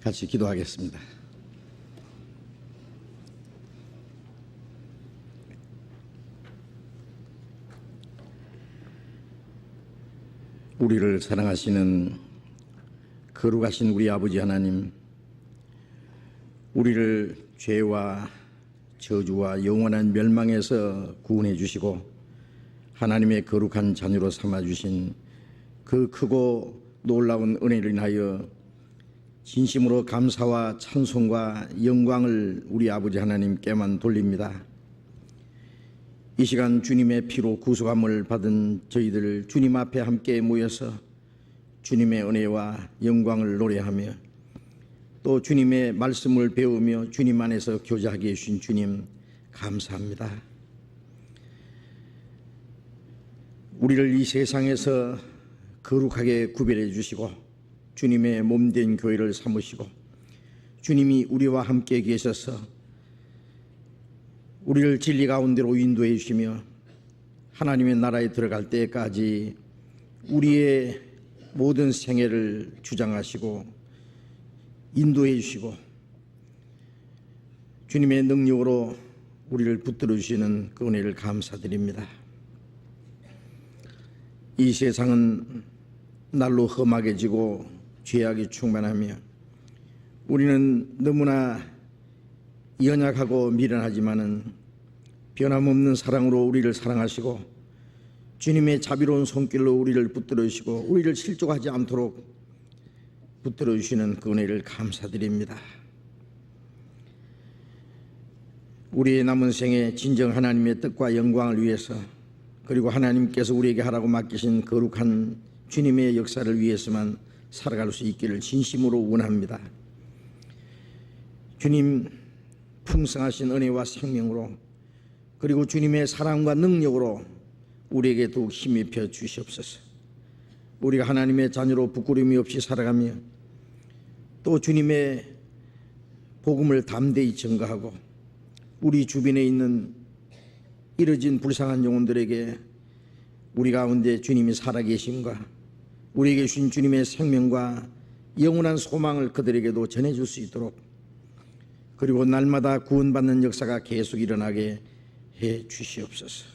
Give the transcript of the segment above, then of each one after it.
같이 기도하겠습니다. 우리를 사랑하시는 거룩하신 우리 아버지 하나님, 우리를 죄와 저주와 영원한 멸망에서 구원해 주시고 하나님의 거룩한 자녀로 삼아 주신 그 크고 놀라운 은혜를 인하여 진심으로 감사와 찬송과 영광을 우리 아버지 하나님께만 돌립니다. 이 시간 주님의 피로 구속함을 받은 저희들 주님 앞에 함께 모여서 주님의 은혜와 영광을 노래하며 또 주님의 말씀을 배우며 주님 안에서 교제하게 해주신 주님 감사합니다. 우리를 이 세상에서 거룩하게 구별해 주시고 주님의 몸된 교회를 삼으시고 주님이 우리와 함께 계셔서 우리를 진리 가운데로 인도해 주시며 하나님의 나라에 들어갈 때까지 우리의 모든 생애를 주장하시고 인도해 주시고 주님의 능력으로 우리를 붙들어 주시는 그 은혜를 감사드립니다. 이 세상은 날로 험하게지고 죄악이 충만하며 우리는 너무나 연약하고 미련하지만은 변함없는 사랑으로 우리를 사랑하시고 주님의 자비로운 손길로 우리를 붙들어 주시고 우리를 실족하지 않도록 붙들어 주시는 그 은혜를 감사드립니다. 우리의 남은 생에 진정 하나님의 뜻과 영광을 위해서 그리고 하나님께서 우리에게 하라고 맡기신 거룩한 주님의 역사를 위해서만 살아갈 수 있기를 진심으로 원합니다. 주님 풍성하신 은혜와 생명으로 그리고 주님의 사랑과 능력으로 우리에게 더욱 힘입혀 주시옵소서. 우리가 하나님의 자녀로 부끄러움이 없이 살아가며 또 주님의 복음을 담대히 전가하고 우리 주변에 있는 이뤄진 불쌍한 영혼들에게 우리 가운데 주님이 살아계심과 우리에게 주신 주님의 생명과 영원한 소망을 그들에게도 전해줄 수 있도록 그리고 날마다 구원받는 역사가 계속 일어나게 해 주시옵소서.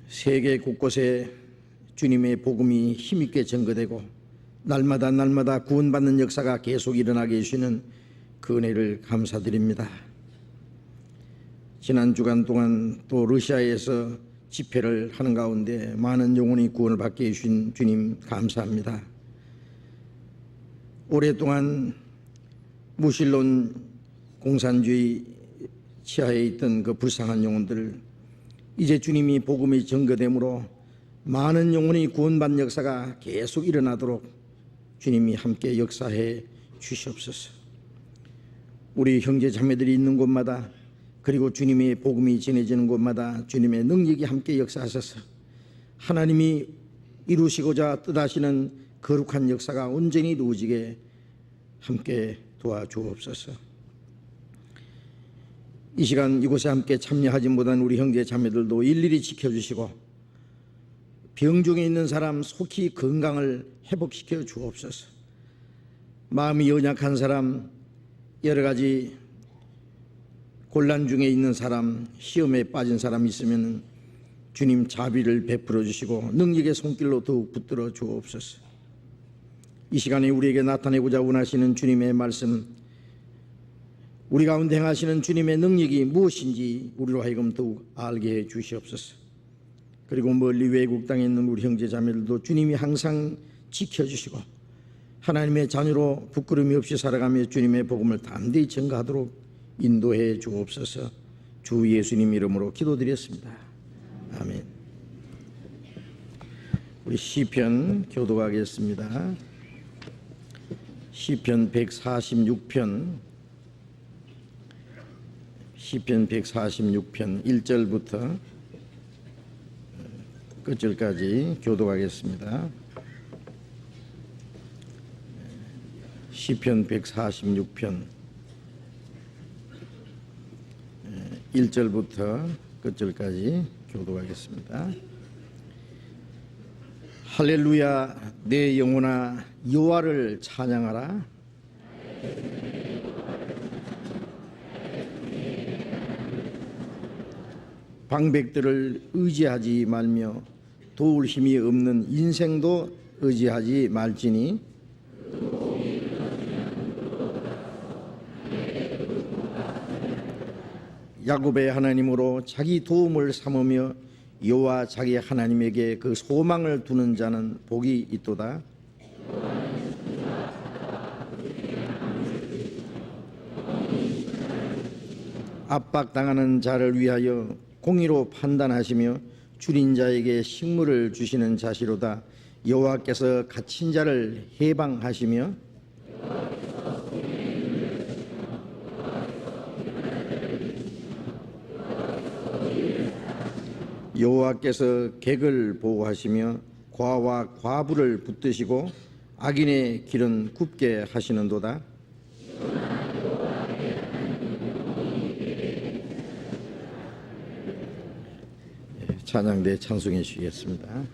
세계 곳곳에 주님의 복음이 힘있게 전거되고 날마다 구원받는 역사가 계속 일어나게 해주시는 그 은혜를 감사드립니다. 지난 주간 동안 또 러시아에서 집회를 하는 가운데 많은 영혼이 구원을 받게 해주신 주님 감사합니다. 오랫동안 무신론 공산주의 치하에 있던 그 불쌍한 영혼들 이제 주님이 복음이 전거됨으로 많은 영혼이 구원받는 역사가 계속 일어나도록 주님이 함께 역사해 주시옵소서. 우리 형제 자매들이 있는 곳마다 그리고 주님의 복음이 전해지는 곳마다 주님의 능력이 함께 역사하셔서 하나님이 이루시고자 뜻하시는 거룩한 역사가 온전히 이루어지게 함께 도와주옵소서. 이 시간 이곳에 함께 참여하지 못한 우리 형제 자매들도 일일이 지켜주시고 병중에 있는 사람 속히 건강을 회복시켜 주옵소서. 마음이 연약한 사람, 여러 가지 곤란 중에 있는 사람, 시험에 빠진 사람 있으면 주님 자비를 베풀어 주시고 능력의 손길로 더욱 붙들어 주옵소서. 이 시간에 우리에게 나타내고자 원하시는 주님의 말씀, 우리 가운데 행하시는 주님의 능력이 무엇인지 우리로 하여금 더욱 알게 해 주시옵소서. 그리고 멀리 외국 땅에 있는 우리 형제 자매들도 주님이 항상 지켜주시고 하나님의 자녀로 부끄러움이 없이 살아가며 주님의 복음을 담대히 전가하도록 인도해 주옵소서. 주 예수님 이름으로 기도드렸습니다. 아멘. 우리 시편 교독하겠습니다. 시편 146편 1절부터 끝절까지 교독하겠습니다. 시편 146편 1절부터 끝절까지 교독하겠습니다. 할렐루야. 내 영혼아 여호와를 찬양하라. 방백들을 의지하지 말며 도울 힘이 없는 인생도 의지하지 말지니 야곱의 하나님으로 자기 도움을 삼으며 여호와 자기 하나님에게 그 소망을 두는 자는 복이 있도다. 압박당하는 자를 위하여 공의로 판단하시며 줄인 자에게 식물을 주시는 자시로다. 여호와께서 갇힌 자를 해방하시며 여호와께서 객을 보호하시며 과와 과부를 붙드시고 악인의 길은 굽게 하시는도다. 찬양대 찬송해 주시겠습니다.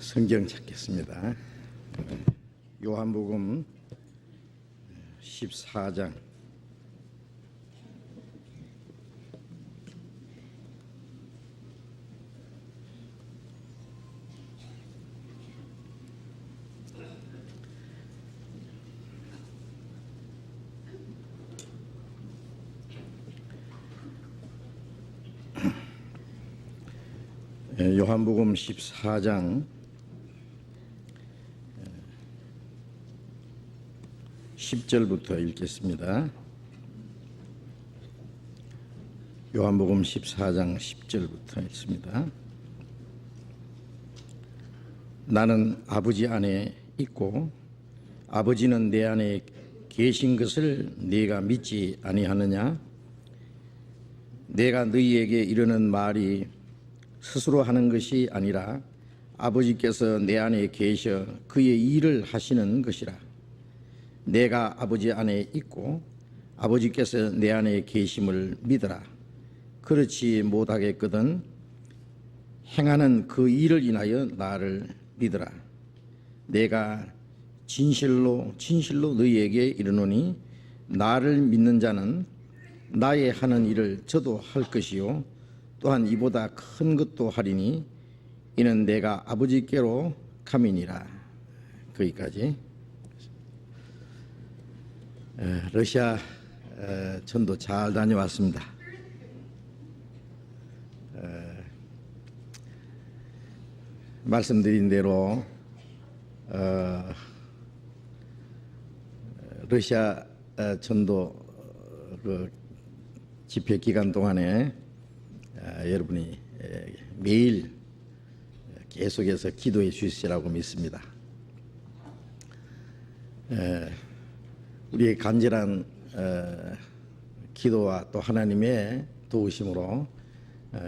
성경 찾겠습니다. 요한복음 14장 요한복음 14장 10절부터 읽겠습니다. 요한복음 14장 10절부터 읽습니다. 나는 아버지 안에 있고 아버지는 내 안에 계신 것을 네가 믿지 아니하느냐? 내가 너희에게 이르는 말이 스스로 하는 것이 아니라 아버지께서 내 안에 계셔 그의 일을 하시는 것이라. 내가 아버지 안에 있고 아버지께서 내 안에 계심을 믿으라. 그렇지 못하겠거든 행하는 그 일을 인하여 나를 믿으라. 내가 진실로 너희에게 이르노니 나를 믿는 자는 나의 하는 일을 저도 할 것이요 또한 이보다 큰 것도 하리니 이는 내가 아버지께로 감이니라. 거기까지. 러시아 전도 잘 다녀왔습니다. 말씀드린 대로 러시아 전도 그 집회 기간 동안에 여러분이 매일 계속해서 기도해 주시라고 믿습니다. 우리의 간절한 기도와 또 하나님의 도우심으로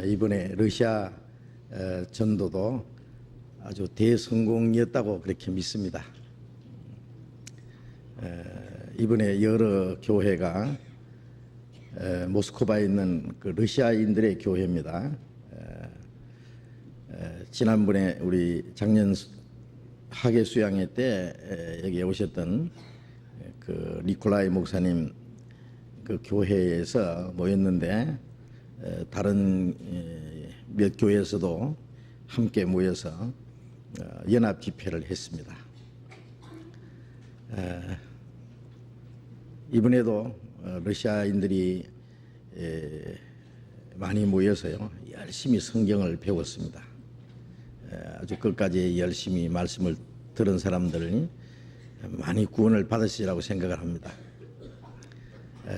이번에 러시아 전도도 아주 대성공이었다고 그렇게 믿습니다. 이번에 여러 교회가 모스크바에 있는 그 러시아인들의 교회입니다. 지난번에 우리 작년 학예 수양회 때 여기 오셨던 그 니콜라이 목사님 그 교회에서 모였는데 다른 몇 교회에서도 함께 모여서 연합 집회를 했습니다. 이번에도 러시아인들이 많이 모여서요 열심히 성경을 배웠습니다. 아주 끝까지 열심히 말씀을 들은 사람들이 많이 구원을 받으시라고 생각을 합니다.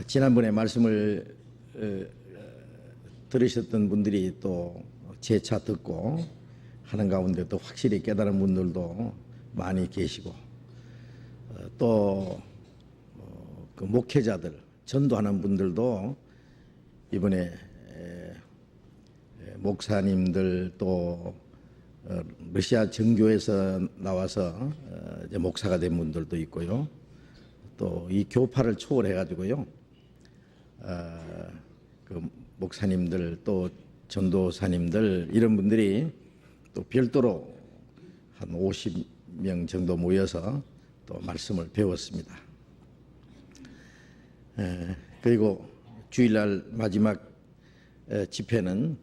지난번에 말씀을 들으셨던 분들이 또 재차 듣고 하는 가운데 또 확실히 깨달은 분들도 많이 계시고 또 그 목회자들 전도하는 분들도 이번에 목사님들 또 러시아 정교에서 나와서 이제 목사가 된 분들도 있고요. 또 이 교파를 초월해 가지고요. 그 목사님들 또 전도사님들 이런 분들이 또 별도로 한 50명 정도 모여서 또 말씀을 배웠습니다. 그리고 주일날 마지막 집회는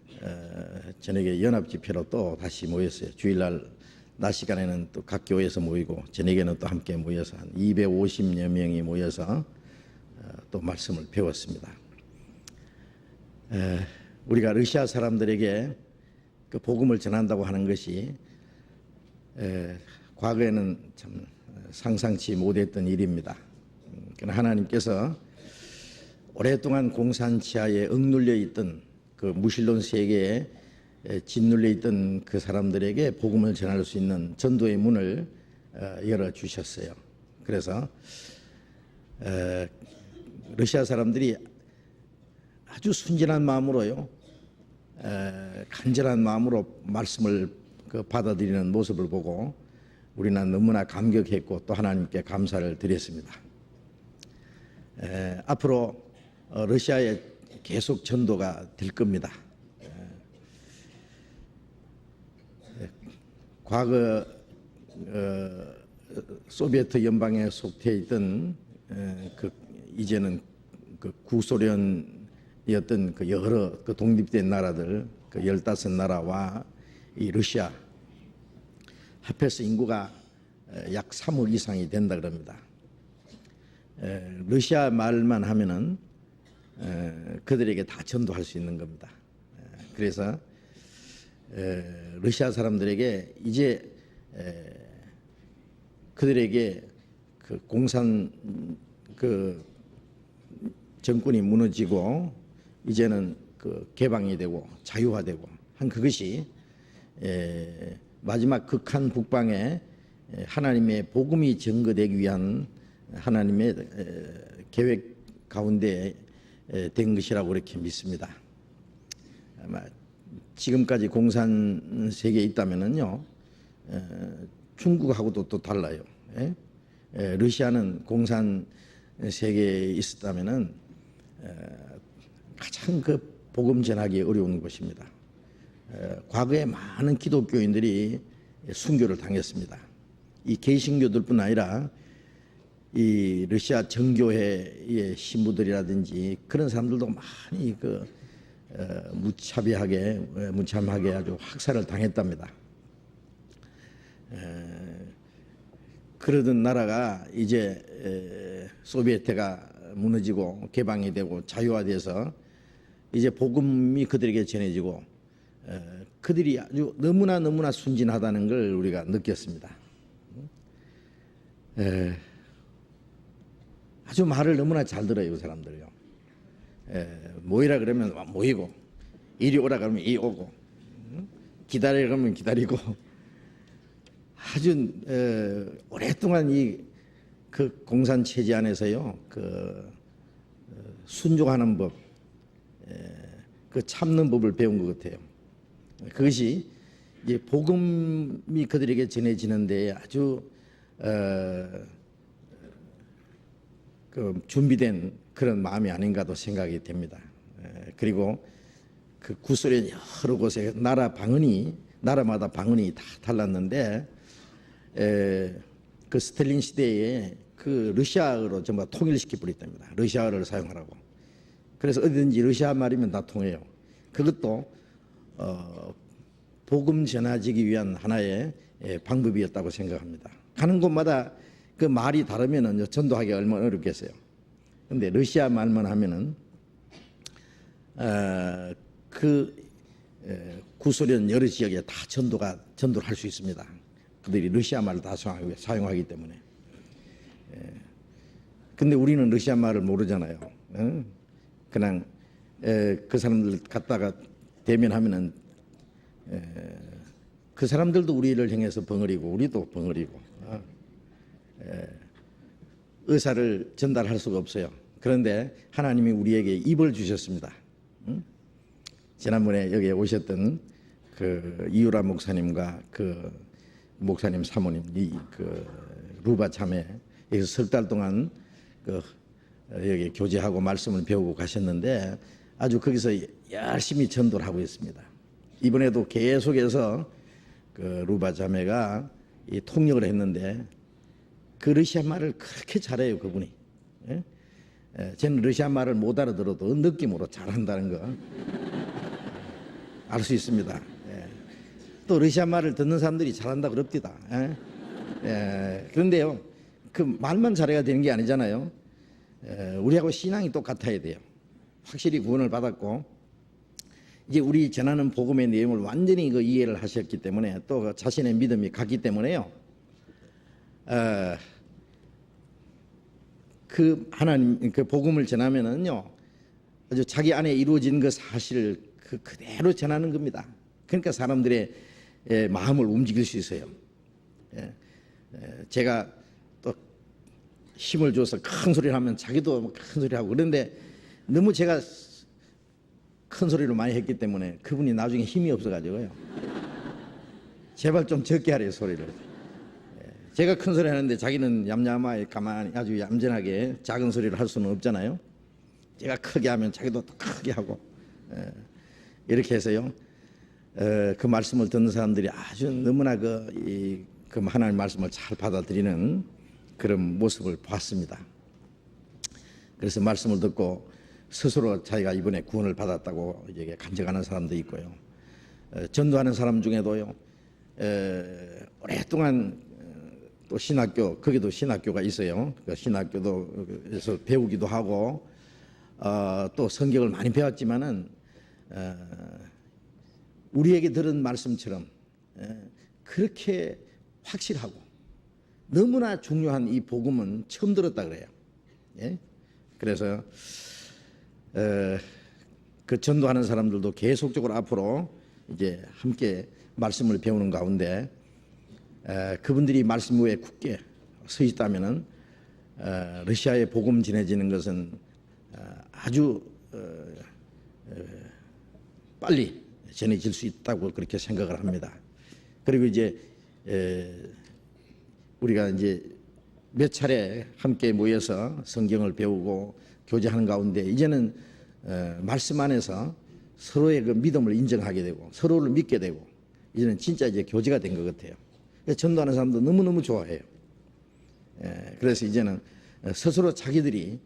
저녁에 연합 집회로 또 다시 모였어요. 주일날 낮 시간에는 또 각 교회에서 모이고 저녁에는 또 함께 모여서 한 250여 명이 모여서 또 말씀을 배웠습니다. 우리가 러시아 사람들에게 그 복음을 전한다고 하는 것이 과거에는 참 상상치 못했던 일입니다. 그러나 하나님께서 오랫동안 공산 지하에 억눌려 있던 그 무신론 세계에 짓눌려 있던 그 사람들에게 복음을 전할 수 있는 전도의 문을 열어 주셨어요. 그래서 러시아 사람들이 아주 순진한 마음으로요, 간절한 마음으로 말씀을 받아들이는 모습을 보고 우리는 너무나 감격했고 또 하나님께 감사를 드렸습니다. 앞으로 러시아에 계속 전도가 될 겁니다. 과거 소비에트 연방에 속해 있던 이제는 그 구소련이었던 그 여러 그 독립된 나라들 그 15나라와 이 러시아 합해서 인구가 약 3억 이상이 된다 그럽니다. 러시아 말만 하면은 그들에게 다 전도할 수 있는 겁니다. 그래서 러시아 사람들에게 이제 그들에게 그 공산 그 정권이 무너지고 이제는 그 개방이 되고 자유화되고 한 그것이 마지막 극한 북방에 하나님의 복음이 증거되기 위한 하나님의 계획 가운데 된 것이라고 그렇게 믿습니다. 아마 지금까지 공산 세계에 있다면은요, 중국하고도 또 달라요. 러시아는 공산 세계에 있었다면은 가장 그 복음 전하기 어려운 곳입니다. 과거에 많은 기독교인들이 순교를 당했습니다. 이 개신교들뿐 아니라 이 러시아 정교회의 신부들이라든지 그런 사람들도 많이 무참하게 아주 학살을 당했답니다. 그러던 나라가 이제 소비에트가 무너지고 개방이 되고 자유화돼서 이제 복음이 그들에게 전해지고 그들이 아주 너무나 순진하다는 걸 우리가 느꼈습니다. 아주 말을 너무나 잘 들어요, 그 사람들요. 모이라 그러면 모이고, 이리 오라 그러면 이리 오고, 기다리라 그러면 기다리고, 아주 오랫동안 그 공산 체제 안에서요, 순종하는 법, 그 참는 법을 배운 것 같아요. 그것이 이제 복음이 그들에게 전해지는데 아주 준비된 그런 마음이 아닌가도 생각이 됩니다. 그리고 그 구소련 여러 곳에 나라마다 방언이 다 달랐는데 그 스탈린 시대에 그 러시아어로 전부 다 통일시켜 버렸답니다. 러시아어를 사용하라고. 그래서 어디든지 러시아 말이면 다 통해요. 그것도 복음 전하지기 위한 하나의 방법이었다고 생각합니다. 가는 곳마다 그 말이 다르면은 전도하기 얼마나 어렵겠어요. 그런데 러시아 말만 하면은 구소련 여러 지역에 다 전도를 할 수 있습니다. 그들이 러시아 말을 다 사용하기 때문에. 근데 우리는 러시아 말을 모르잖아요. 그냥 그 사람들 갔다가 대면하면은 그 사람들도 우리를 향해서 벙어리고 우리도 벙어리고 의사를 전달할 수가 없어요. 그런데 하나님이 우리에게 입을 주셨습니다. 지난번에 여기에 오셨던 그 이유라 목사님과 그 목사님 사모님 그 루바 참회 여기서 석 달 동안 여기 교제하고 말씀을 배우고 가셨는데 아주 거기서 열심히 전도를 하고 있습니다. 이번에도 계속해서 그 루바 자매가 이 통역을 했는데 그 러시아 말을 그렇게 잘해요, 그분이. 저는 러시아 말을 못 알아들어도 느낌으로 잘한다는 거 알 수 있습니다. 또 러시아 말을 듣는 사람들이 잘한다 그럽디다. 그런데요, 그 말만 잘해야 되는 게 아니잖아요. 우리하고 신앙이 똑같아야 돼요. 확실히 구원을 받았고 이제 우리 전하는 복음의 내용을 완전히 이해를 하셨기 때문에 또 자신의 믿음이 갔기 때문에요. 그 하나님 그 복음을 전하면은요 아주 자기 안에 이루어진 그 사실을 그대로 전하는 겁니다. 그러니까 사람들의 마음을 움직일 수 있어요. 제가 또 힘을 줘서 큰 소리를 하면 자기도 큰 소리 하고 그런데 너무 제가 큰 소리로 많이 했기 때문에 그분이 나중에 힘이 없어가지고요. 제발 좀 적게 하래요, 소리를. 제가 큰 소리 하는데 자기는 얌얌하게 가만히 아주 얌전하게 작은 소리를 할 수는 없잖아요. 제가 크게 하면 자기도 또 크게 하고 이렇게 해서요. 그 말씀을 듣는 사람들이 아주 너무나 그 하나님의 말씀을 잘 받아들이는 그런 모습을 봤습니다. 그래서 말씀을 듣고 스스로 자기가 이번에 구원을 받았다고 이제 간증하는 사람도 있고요. 전도하는 사람 중에도요, 오랫동안 또 신학교, 거기도 신학교가 있어요. 그 신학교도에서 배우기도 하고, 또 성경을 많이 배웠지만은, 우리에게 들은 말씀처럼 그렇게 확실하고 너무나 중요한 이 복음은 처음 들었다 그래요. 예? 그래서 그 전도하는 사람들도 계속적으로 앞으로 이제 함께 말씀을 배우는 가운데 그분들이 말씀 위에 굳게 서 있다면은 러시아에 복음 전해지는 것은 아주 빨리 전해질 수 있다고 그렇게 생각을 합니다. 그리고 이제 우리가 이제 몇 차례 함께 모여서 성경을 배우고 교제하는 가운데 이제는 말씀 안에서 서로의 그 믿음을 인정하게 되고 서로를 믿게 되고 이제는 진짜 이제 교제가 된 것 같아요. 전도하는 사람도 너무너무 좋아해요. 그래서 이제는 스스로 자기들이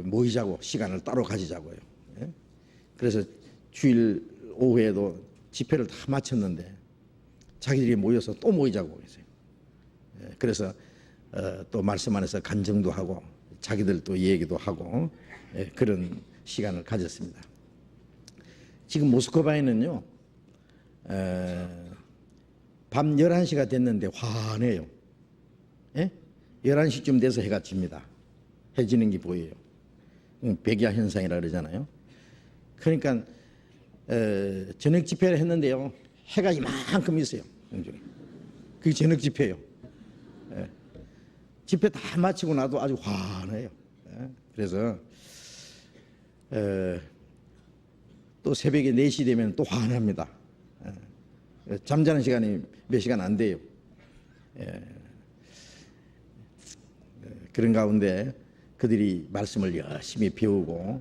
모이자고 시간을 따로 가지자고요. 그래서 주일 오후에도 집회를 다 마쳤는데 자기들이 모여서 또 모이자고 그랬어요. 그래서 또 말씀 안에서 간증도 하고 자기들 또 얘기도 하고 그런 시간을 가졌습니다. 지금 모스크바에는요, 밤 11시가 됐는데 환해요. 11시쯤 돼서 해가 집니다. 해 지는 게 보여요. 백야 현상이라 그러잖아요. 그러니까 저녁 집회를 했는데요, 해가 이만큼 있어요. 그게 저녁 집회예요. 집회 다 마치고 나도 아주 환해요. 그래서 또 새벽에 4시 되면 또 환합니다. 잠자는 시간이 몇 시간 안 돼요. 그런 가운데 그들이 말씀을 열심히 배우고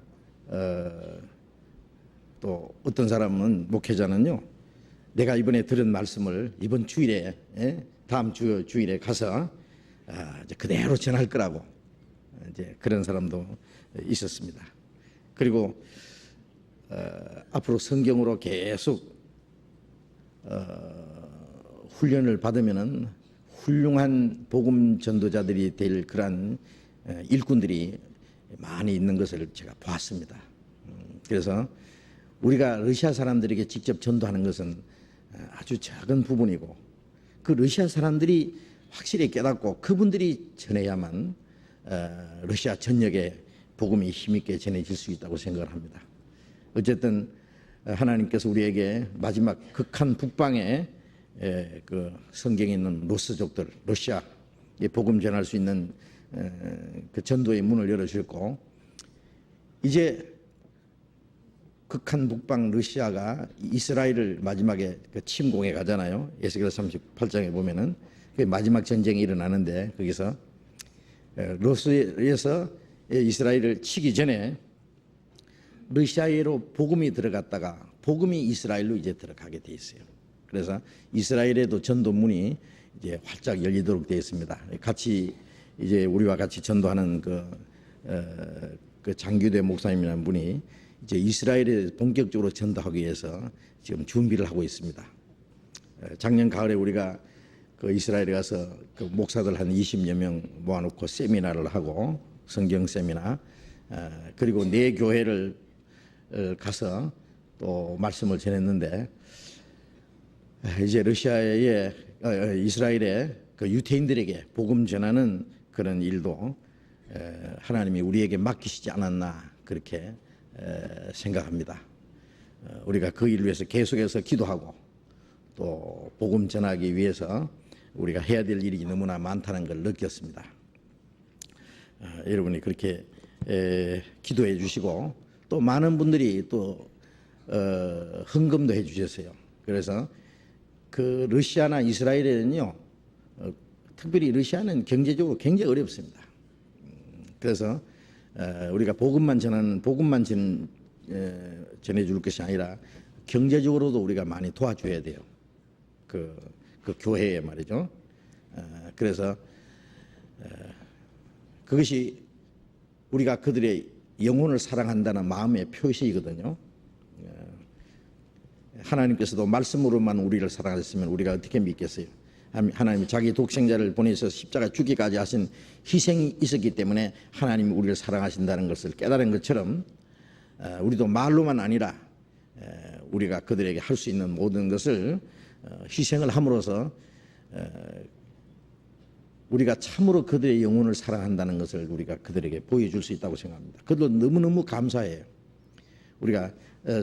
또 어떤 사람은 목회자는요, 내가 이번에 들은 말씀을 이번 주일에 다음 주일에 가서 이제 그대로 전할 거라고 이제 그런 사람도 있었습니다. 그리고 앞으로 성경으로 계속 훈련을 받으면은 훌륭한 복음 전도자들이 될 그러한 일꾼들이 많이 있는 것을 제가 보았습니다. 그래서 우리가 러시아 사람들에게 직접 전도하는 것은 아주 작은 부분이고 그 러시아 사람들이 확실히 깨닫고 그분들이 전해야만 러시아 전역에 복음이 힘있게 전해질 수 있다고 생각을 합니다. 어쨌든 하나님께서 우리에게 마지막 극한 북방에 그 성경에 있는 로스족들, 러시아에 복음 전할 수 있는 그 전도의 문을 열어주셨고, 이제 극한 북방 러시아가 이스라엘을 마지막에 그 침공해 가잖아요. 에스겔 38장에 보면은 그 마지막 전쟁이 일어나는데 거기서 로스에서 이스라엘을 치기 전에 러시아로 복음이 들어갔다가 복음이 이스라엘로 이제 들어가게 돼 있어요. 그래서 이스라엘에도 전도문이 이제 활짝 열리도록 되어 있습니다. 같이 이제 우리와 같이 전도하는 그 장규대 목사님이라는 분이 이제 이스라엘에 본격적으로 전도하기 위해서 지금 준비를 하고 있습니다. 작년 가을에 우리가 그 이스라엘에 가서 그 목사들 한 20여 명 모아놓고 세미나를 하고 성경 세미나, 그리고 네 교회를 가서 또 말씀을 전했는데, 이제 러시아의 이스라엘의 그 유태인들에게 복음 전하는 그런 일도 하나님이 우리에게 맡기시지 않았나 그렇게 생각합니다. 우리가 그 일을 위해서 계속해서 기도하고 또 복음 전하기 위해서 우리가 해야 될 일이 너무나 많다는 걸 느꼈습니다. 여러분이 그렇게 기도해 주시고 또 많은 분들이 또 헌금도 해 주셨어요. 그래서 그 러시아나 이스라엘에는요, 특별히 러시아는 경제적으로 굉장히 어렵습니다. 그래서 우리가 복음만 전해 줄 것이 아니라 경제적으로도 우리가 많이 도와줘야 돼요. 그 교회에 말이죠. 그래서 그것이 우리가 그들의 영혼을 사랑한다는 마음의 표시이거든요. 하나님께서도 말씀으로만 우리를 사랑하셨으면 우리가 어떻게 믿겠어요? 하나님이 자기 독생자를 보내서 십자가 죽기까지 하신 희생이 있었기 때문에 하나님이 우리를 사랑하신다는 것을 깨달은 것처럼 우리도 말로만 아니라 우리가 그들에게 할 수 있는 모든 것을 희생을 함으로써 우리가 참으로 그들의 영혼을 사랑한다는 것을 우리가 그들에게 보여줄 수 있다고 생각합니다. 그들도 너무너무 감사해요. 우리가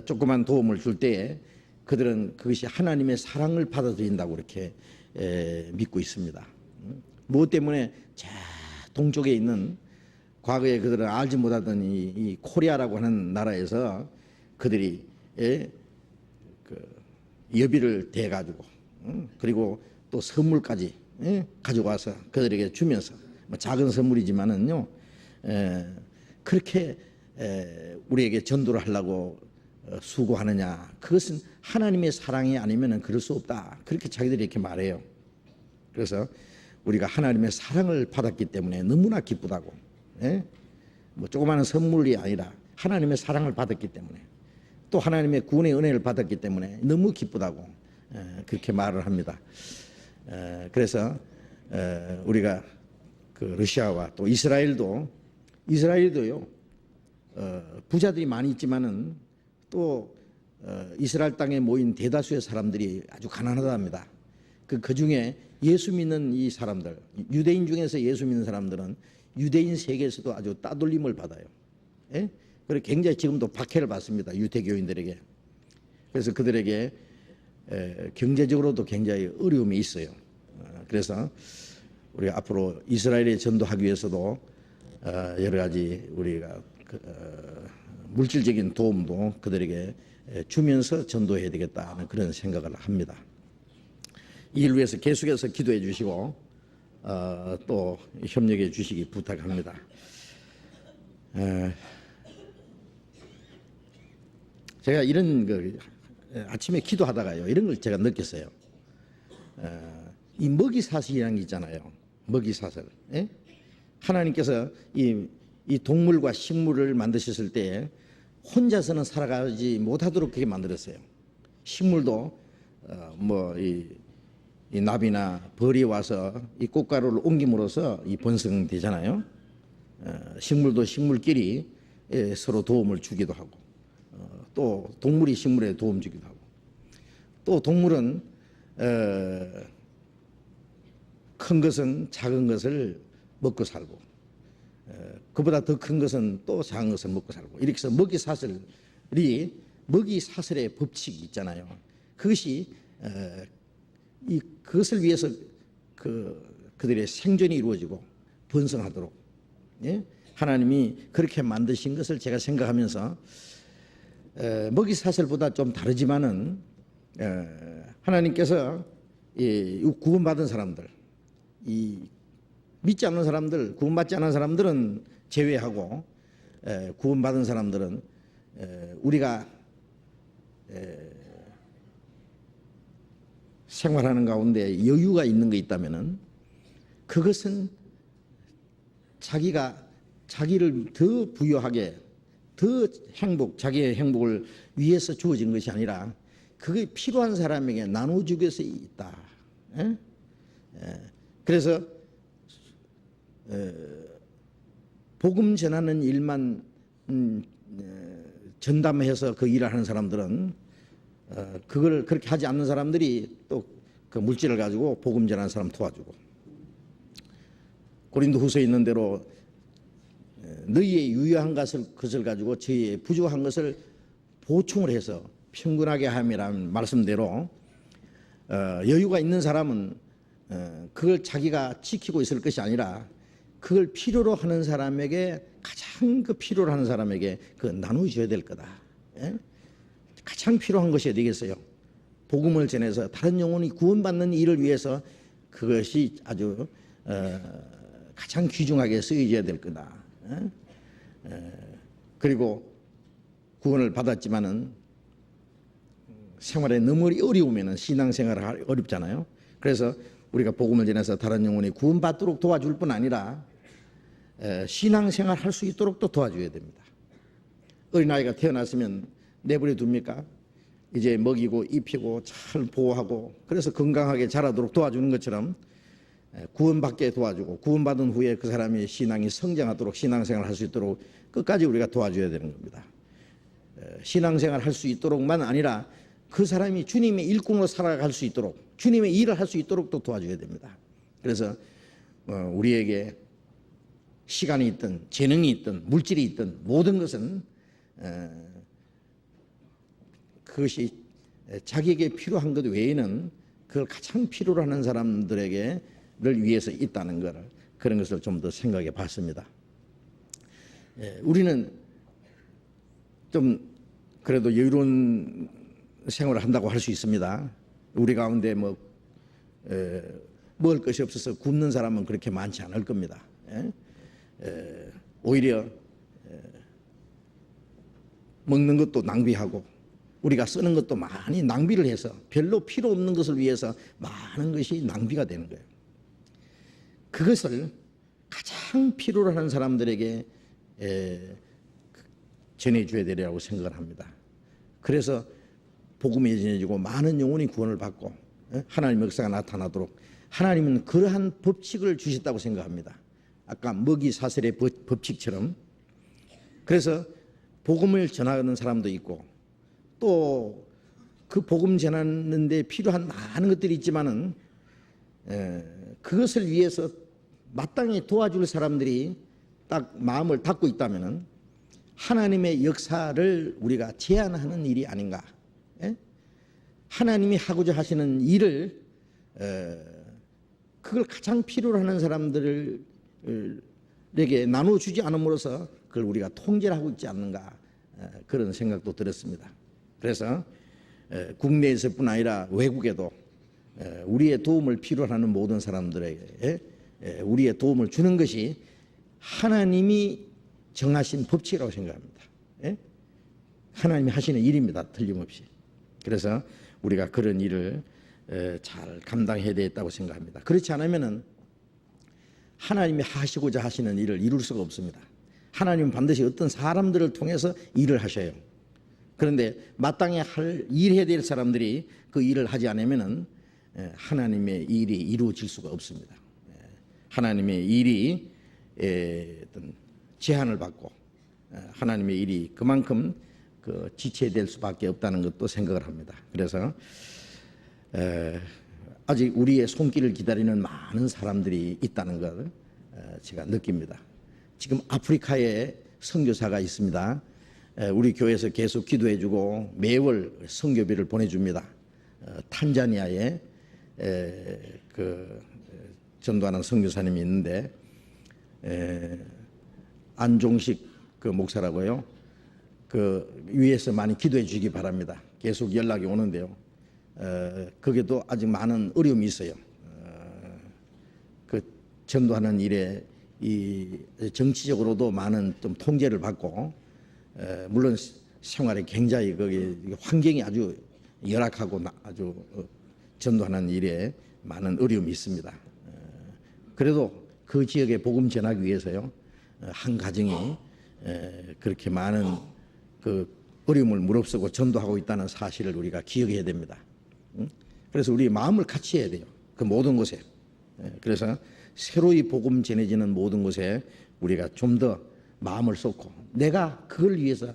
조그만 도움을 줄 때에 그들은 그것이 하나님의 사랑을 받아들인다고 이렇게 믿고 있습니다. 무엇 때문에 저 동쪽에 있는 과거에 그들은 알지 못하던 이 코리아라고 하는 나라에서 그들이 여비를 대가지고 그리고 또 선물까지 가지고 와서 그들에게 주면서 작은 선물이지만은요 그렇게 우리에게 전도를 하려고 수고하느냐, 그것은 하나님의 사랑이 아니면 그럴 수 없다, 그렇게 자기들이 이렇게 말해요. 그래서 우리가 하나님의 사랑을 받았기 때문에 너무나 기쁘다고, 뭐 조그마한 선물이 아니라 하나님의 사랑을 받았기 때문에 또 하나님의 구원의 은혜를 받았기 때문에 너무 기쁘다고 그렇게 말을 합니다. 그래서 우리가 그 러시아와 또 이스라엘도요 부자들이 많이 있지만은 또 이스라엘 땅에 모인 대다수의 사람들이 아주 가난하답니다. 그 중에 예수 믿는 이 사람들, 유대인 중에서 예수 믿는 사람들은 유대인 세계에서도 아주 따돌림을 받아요. 그리고 굉장히 지금도 박해를 받습니다, 유대교인들에게. 그래서 그들에게 경제적으로도 굉장히 어려움이 있어요. 그래서 우리가 앞으로 이스라엘에 전도하기 위해서도 여러 가지 우리가 물질적인 도움도 그들에게 주면서 전도해야 되겠다는 그런 생각을 합니다. 이를 위해서 계속해서 기도해 주시고 또 협력해 주시기 부탁합니다. 제가 이런 아침에 기도하다가요, 이런 걸 제가 느꼈어요. 이 먹이사슬이라는 게 있잖아요. 먹이사슬. 하나님께서 이 동물과 식물을 만드셨을 때 혼자서는 살아가지 못하도록 그렇게 만들었어요. 식물도 이 나비나 벌이 와서 이 꽃가루를 옮김으로써 이 번성되잖아요. 식물도 식물끼리 서로 도움을 주기도 하고, 또 동물이 식물에 도움 주기도 하고, 또 동물은 큰 것은 작은 것을 먹고 살고, 그보다 더 큰 것은 또 작은 것을 먹고 살고, 이렇게 해서 먹이사슬의 법칙이 있잖아요. 그것이 그것을 위해서 그들의 생존이 이루어지고 번성하도록 하나님이 그렇게 만드신 것을 제가 생각하면서 먹이사슬보다 좀 다르지만은 하나님께서 구원받은 사람들, 믿지 않는 사람들, 구원받지 않은 사람들은 제외하고 구원받은 사람들은 우리가 생활하는 가운데 여유가 있는 게 있다면은 그것은 자기를 더 부유하게, 더 자기의 행복을 위해서 주어지는 것이 아니라 그게 필요한 사람에게 나눠주기 위해서 있다. 그래서 복음 전하는 일만 전담해서 그 일을 하는 사람들은 그걸 그렇게 하지 않는 사람들이 또 그 물질을 가지고 복음 전하는 사람 도와주고, 고린도후서에 있는 대로 너희의 유효한 것을 가지고 저희의 부족한 것을 보충을 해서 평균하게 함이라는 말씀대로 여유가 있는 사람은 그걸 자기가 지키고 있을 것이 아니라 그걸 필요로 하는 사람에게, 가장 필요로 하는 사람에게 나눠줘야 될 거다. 가장 필요한 것이 되겠어요. 복음을 전해서 다른 영혼이 구원받는 일을 위해서 그것이 아주 가장 귀중하게 쓰여져야 될 거다. 그리고 구원을 받았지만은 생활에 너무 어려우면 신앙생활을 하기 어렵잖아요. 그래서 우리가 복음을 전해서 다른 영혼이 구원받도록 도와줄 뿐 아니라 신앙생활 할 수 있도록 또 도와줘야 됩니다. 어린아이가 태어났으면 내버려 둡니까? 이제 먹이고 입히고 잘 보호하고 그래서 건강하게 자라도록 도와주는 것처럼 구원받게 도와주고 구원받은 후에 그 사람이 신앙이 성장하도록 신앙생활 할 수 있도록 끝까지 우리가 도와줘야 되는 겁니다. 신앙생활 할 수 있도록만 아니라 그 사람이 주님의 일꾼으로 살아갈 수 있도록 주님의 일을 할 수 있도록 또 도와줘야 됩니다. 그래서 우리에게 시간이 있든 재능이 있든 물질이 있든 모든 것은 그것이 자기에게 필요한 것 외에는 그걸 가장 필요로 하는 사람들에게를 위해서 있다는 것, 그런 것을 좀 더 생각해 봤습니다. 우리는 좀 그래도 여유로운 생활을 한다고 할 수 있습니다. 우리 가운데 먹을 것이 없어서 굶는 사람은 그렇게 많지 않을 겁니다. 오히려 먹는 것도 낭비하고 우리가 쓰는 것도 많이 낭비를 해서 별로 필요 없는 것을 위해서 많은 것이 낭비가 되는 거예요. 그것을 가장 필요로 하는 사람들에게 전해줘야 되리라고 생각을 합니다. 그래서 복음이 전해지고 많은 영혼이 구원을 받고 하나님의 역사가 나타나도록 하나님은 그러한 법칙을 주셨다고 생각합니다. 아까 먹이 사슬의 법칙처럼. 그래서 복음을 전하는 사람도 있고 또 그 복음 전하는데 필요한 많은 것들이 있지만은 그것을 위해서 마땅히 도와줄 사람들이 딱 마음을 닫고 있다면은 하나님의 역사를 우리가 제한하는 일이 아닌가. 하나님이 하고자 하시는 일을 그걸 가장 필요로 하는 사람들에게 나눠주지 않음으로써 그걸 우리가 통제를 하고 있지 않는가, 그런 생각도 들었습니다. 그래서 국내에서뿐 아니라 외국에도 우리의 도움을 필요로 하는 모든 사람들에게 우리의 도움을 주는 것이 하나님이 정하신 법칙이라고 생각합니다. 하나님이 하시는 일입니다. 틀림없이. 그래서 우리가 그런 일을 잘 감당해야 되겠다고 생각합니다. 그렇지 않으면은 하나님이 하시고자 하시는 일을 이룰 수가 없습니다. 하나님은 반드시 어떤 사람들을 통해서 일을 하셔요. 그런데 마땅히 일해야 될 사람들이 그 일을 하지 않으면은 하나님의 일이 이루어질 수가 없습니다. 하나님의 일이 어떤 제한을 받고 하나님의 일이 그만큼 지체될 수밖에 없다는 것도 생각을 합니다. 그래서 아직 우리의 손길을 기다리는 많은 사람들이 있다는 걸 제가 느낍니다. 지금 아프리카에 선교사가 있습니다. 우리 교회에서 계속 기도해주고 매월 선교비를 보내줍니다. 탄자니아에 전도하는 선교사님이 있는데 안종식 목사라고요. 위에서 많이 기도해 주시기 바랍니다. 계속 연락이 오는데요. 거기도 아직 많은 어려움이 있어요. 전도하는 일에 이 정치적으로도 많은 좀 통제를 받고, 물론 생활에 굉장히 거기 환경이 아주 열악하고 아주 전도하는 일에 많은 어려움이 있습니다. 그래도 그 지역에 복음 전하기 위해서요, 한 가정이 그렇게 많은 어려움을 무릅쓰고 전도하고 있다는 사실을 우리가 기억해야 됩니다. 그래서 우리 마음을 같이 해야 돼요. 그 모든 곳에. 그래서 새로이 복음 전해지는 모든 곳에 우리가 좀 더 마음을 쏟고 내가 그걸 위해서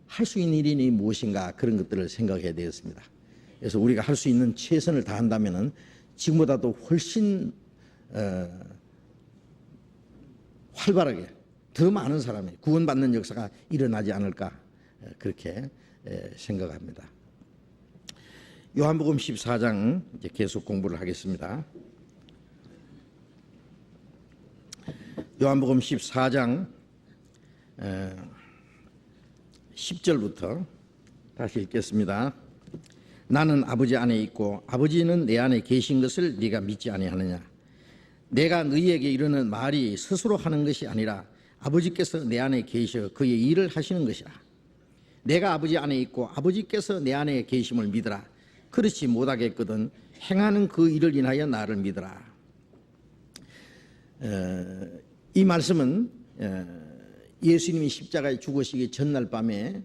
할 수 있는 일이 무엇인가, 그런 것들을 생각해야 되겠습니다. 그래서 우리가 할 수 있는 최선을 다한다면은 지금보다도 훨씬 활발하게 더 많은 사람이 구원받는 역사가 일어나지 않을까, 그렇게 생각합니다. 요한복음 14장 이제 계속 공부를 하겠습니다. 요한복음 14장 10절부터 다시 읽겠습니다. 나는 아버지 안에 있고 아버지는 내 안에 계신 것을 네가 믿지 아니하느냐. 내가 너희에게 이르는 말이 스스로 하는 것이 아니라 아버지께서 내 안에 계셔 그의 일을 하시는 것이라. 내가 아버지 안에 있고 아버지께서 내 안에 계심을 믿으라. 그렇지 못하겠거든 행하는 그 일을 인하여 나를 믿으라. 이 말씀은 예수님이 십자가에 죽으시기 전날 밤에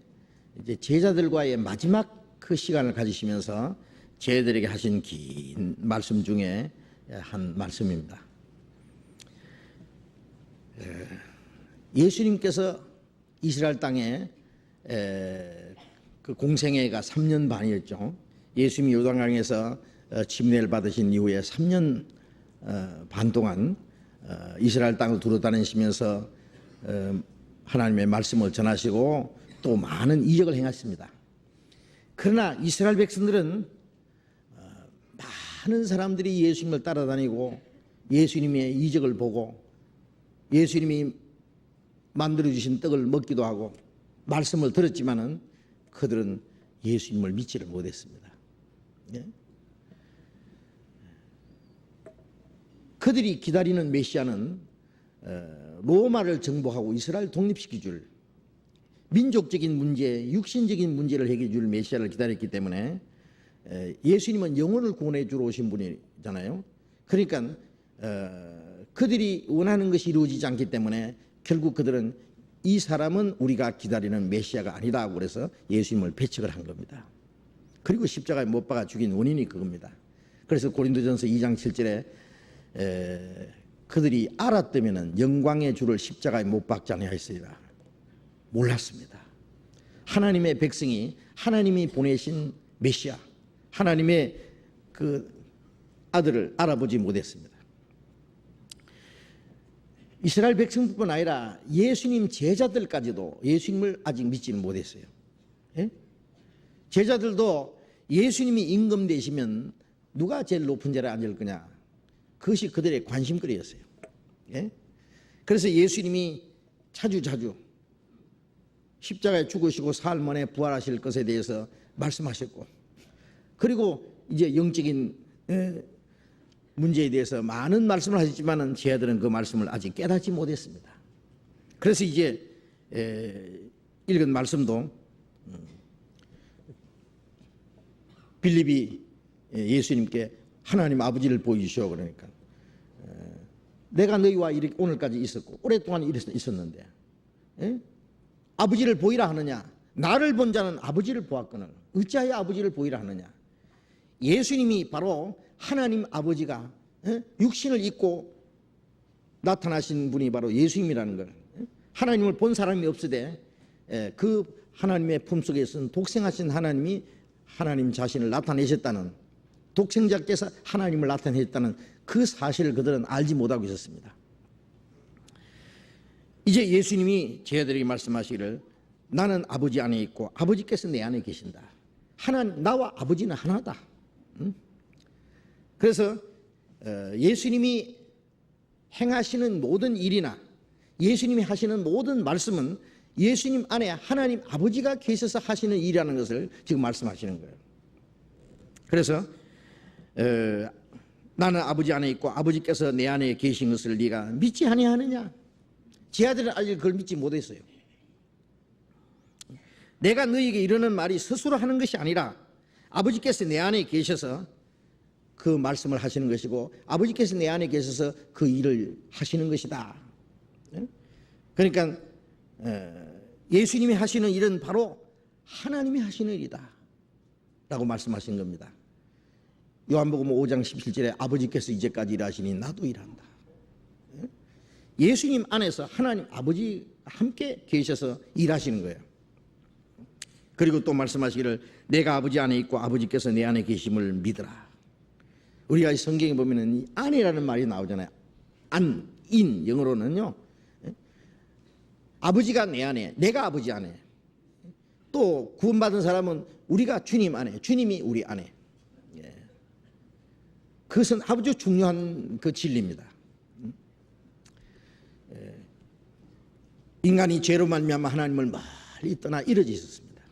이제 제자들과의 마지막 그 시간을 가지시면서 제자들에게 하신 긴 말씀 중에 한 말씀입니다. 예수님께서 이스라엘 땅에 그 공생애가 3년 반이었죠. 예수님이 요단강에서 침례를 받으신 이후에 3년 반 동안 이스라엘 땅을 두루다니시면서 하나님의 말씀을 전하시고 또 많은 이적을 행하십니다. 그러나 이스라엘 백성들은 많은 사람들이 예수님을 따라다니고 예수님의 이적을 보고 예수님이 만들어주신 떡을 먹기도 하고 말씀을 들었지만은 그들은 예수님을 믿지를 못했습니다. 예? 그들이 기다리는 메시아는 로마를 정복하고 이스라엘 독립시켜 줄 민족적인 문제, 육신적인 문제를 해결해 줄 메시아를 기다렸기 때문에 예수님은 영혼을 구원해 주러 오신 분이잖아요. 그러니까 그들이 원하는 것이 이루어지지 않기 때문에 결국 그들은 이 사람은 우리가 기다리는 메시아가 아니다 하고 그래서 예수님을 배척을 한 겁니다. 그리고 십자가에 못 박아 죽인 원인이 그겁니다. 그래서 고린도전서 2장 7절에 그들이 알았다면 영광의 주를 십자가에 못 박지 아니하였으리라. 몰랐습니다. 하나님의 백성이 하나님이 보내신 메시아 하나님의 그 아들을 알아보지 못했습니다. 이스라엘 백성뿐만 아니라 예수님 제자들까지도 예수님을 아직 믿지는 못했어요. 예? 제자들도 예수님이 임금 되시면 누가 제일 높은 자리에 앉을 거냐, 그것이 그들의 관심거리였어요. 예? 그래서 예수님이 자주 십자가에 죽으시고 사흘 만에 부활하실 것에 대해서 말씀하셨고, 그리고 이제 영적인 문제에 대해서 많은 말씀을 하셨지만은 제자들은 그 말씀을 아직 깨닫지 못했습니다. 그래서 이제 읽은 말씀도 빌립이 예수님께 하나님 아버지를 보여주시오 그러니까 내가 너희와 이렇게 오늘까지 있었고 오랫동안 있었는데 아버지를 보이라 하느냐, 나를 본 자는 아버지를 보았거늘 어찌하여 아버지를 보이라 하느냐. 예수님이 바로 하나님 아버지가 육신을 입고 나타나신 분이 바로 예수님이라는 걸, 하나님을 본 사람이 없으되 그 하나님의 품속에서는 독생하신 하나님이 하나님 자신을 나타내셨다는, 독생자께서 하나님을 나타내셨다는 그 사실을 그들은 알지 못하고 있었습니다. 이제 예수님이 제자들에게 말씀하시기를 나는 아버지 안에 있고 아버지께서 내 안에 계신다. 나와 아버지는 하나다. 그래서 예수님이 행하시는 모든 일이나 예수님이 하시는 모든 말씀은 예수님 안에 하나님 아버지가 계셔서 하시는 일이라는 것을 지금 말씀하시는 거예요. 그래서 나는 아버지 안에 있고 아버지께서 내 안에 계신 것을 네가 믿지 아니하느냐. 제자들은 아직 그걸 믿지 못했어요. 내가 너희에게 이러는 말이 스스로 하는 것이 아니라 아버지께서 내 안에 계셔서 그 말씀을 하시는 것이고 아버지께서 내 안에 계셔서 그 일을 하시는 것이다. 그러니까 예수님이 하시는 일은 바로 하나님이 하시는 일이다 라고 말씀하신 겁니다. 요한복음 5장 17절에 아버지께서 이제까지 일하시니 나도 일한다. 예수님 안에서 하나님 아버지 함께 계셔서 일하시는 거예요. 그리고 또 말씀하시기를 내가 아버지 안에 있고 아버지께서 내 안에 계심을 믿으라. 우리가 성경에 보면은 이 안이라는 말이 나오잖아요. 인 영어로는요. 아버지가 내 안에, 내가 아버지 안에. 또 구원받은 사람은 우리가 주님 안에, 주님이 우리 안에. 그것은 아주 중요한 그 진리입니다. 인간이 죄로 말미암아 하나님을 멀리 떠나 이루어져 있었습니다.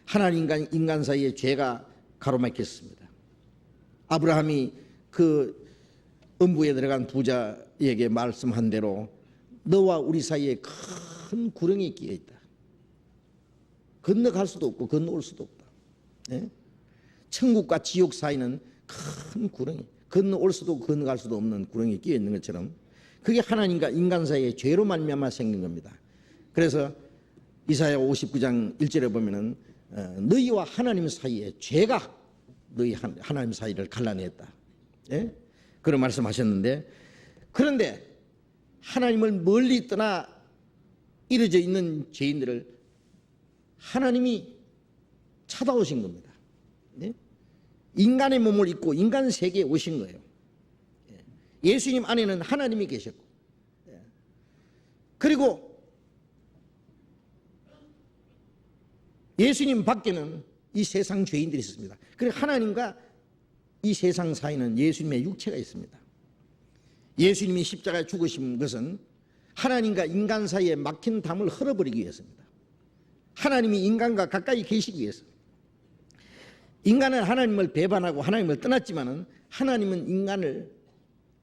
하나님과 인간 사이에 죄가 가로막혔습니다. 아브라함이 그 음부에 들어간 부자에게 말씀한 대로 너와 우리 사이에 큰 구렁이 끼어 있다. 건너갈 수도 없고 건너올 수도 없다. 예? 천국과 지옥 사이는 큰 구렁이, 건너올 수도 없고 건너갈 수도 없는 구렁이 끼어 있는 것처럼 그게 하나님과 인간 사이의 죄로 말미암아 생긴 겁니다. 그래서 이사야 59장 1절에 보면은 너희와 하나님 사이에 죄가 너희 하나님 사이를 갈라냈다. 예? 그런 말씀하셨는데, 그런데 하나님을 멀리 떠나 이루어져 있는 죄인들을 하나님이 찾아오신 겁니다. 예? 인간의 몸을 입고 인간 세계에 오신 거예요. 예수님 안에는 하나님이 계셨고, 그리고 예수님 밖에는 이 세상 죄인들이 있습니다. 그리고 하나님과 이 세상 사이는 예수님의 육체가 있습니다. 예수님이 십자가에 죽으신 것은 하나님과 인간 사이에 막힌 담을 헐어버리기 위해서입니다. 하나님이 인간과 가까이 계시기 위해서. 인간은 하나님을 배반하고 하나님을 떠났지만은 하나님은 인간을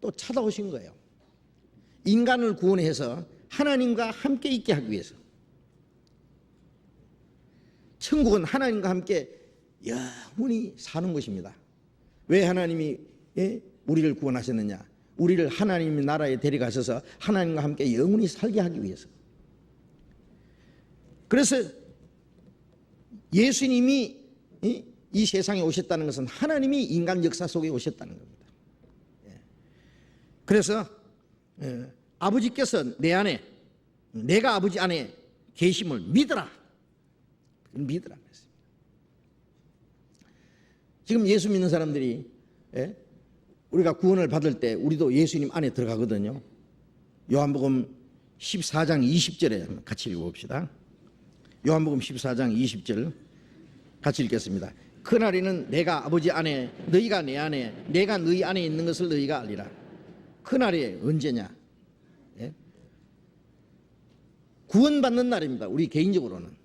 또 찾아오신 거예요. 인간을 구원해서 하나님과 함께 있게 하기 위해서. 천국은 하나님과 함께 영원히 사는 것입니다. 왜 하나님이 우리를 구원하셨느냐? 우리를 하나님의 나라에 데려가셔서 하나님과 함께 영원히 살게 하기 위해서. 그래서 예수님이 이 세상에 오셨다는 것은 하나님이 인간 역사 속에 오셨다는 겁니다. 그래서 아버지께서 내 안에, 내가 아버지 안에 계심을 믿어라. 믿으라 그랬습니다. 지금 예수 믿는 사람들이 우리가 구원을 받을 때 우리도 예수님 안에 들어가거든요. 요한복음 14장 20절에 같이 읽어봅시다. 요한복음 14장 20절 같이 읽겠습니다. 그날에는 내가 아버지 안에 너희가 내 안에 내가 너희 안에 있는 것을 너희가 알리라. 그날이 언제냐? 구원받는 날입니다. 우리 개인적으로는.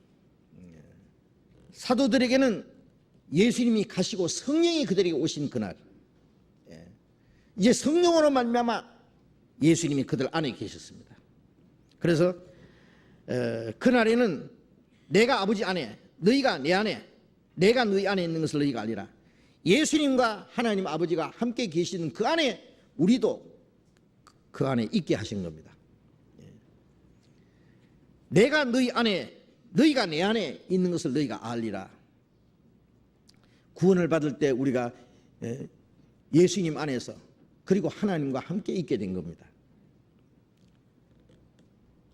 사도들에게는 예수님이 가시고 성령이 그들에게 오신 그날, 이제 성령으로 말미암아 예수님이 그들 안에 계셨습니다. 그래서 그날에는 내가 아버지 안에 너희가 내 안에 내가 너희 안에 있는 것을 너희가 알리라. 예수님과 하나님 아버지가 함께 계시는 그 안에 우리도 그 안에 있게 하신 겁니다. 내가 너희 안에 너희가 내 안에 있는 것을 너희가 알리라. 구원을 받을 때 우리가 예수님 안에서 그리고 하나님과 함께 있게 된 겁니다.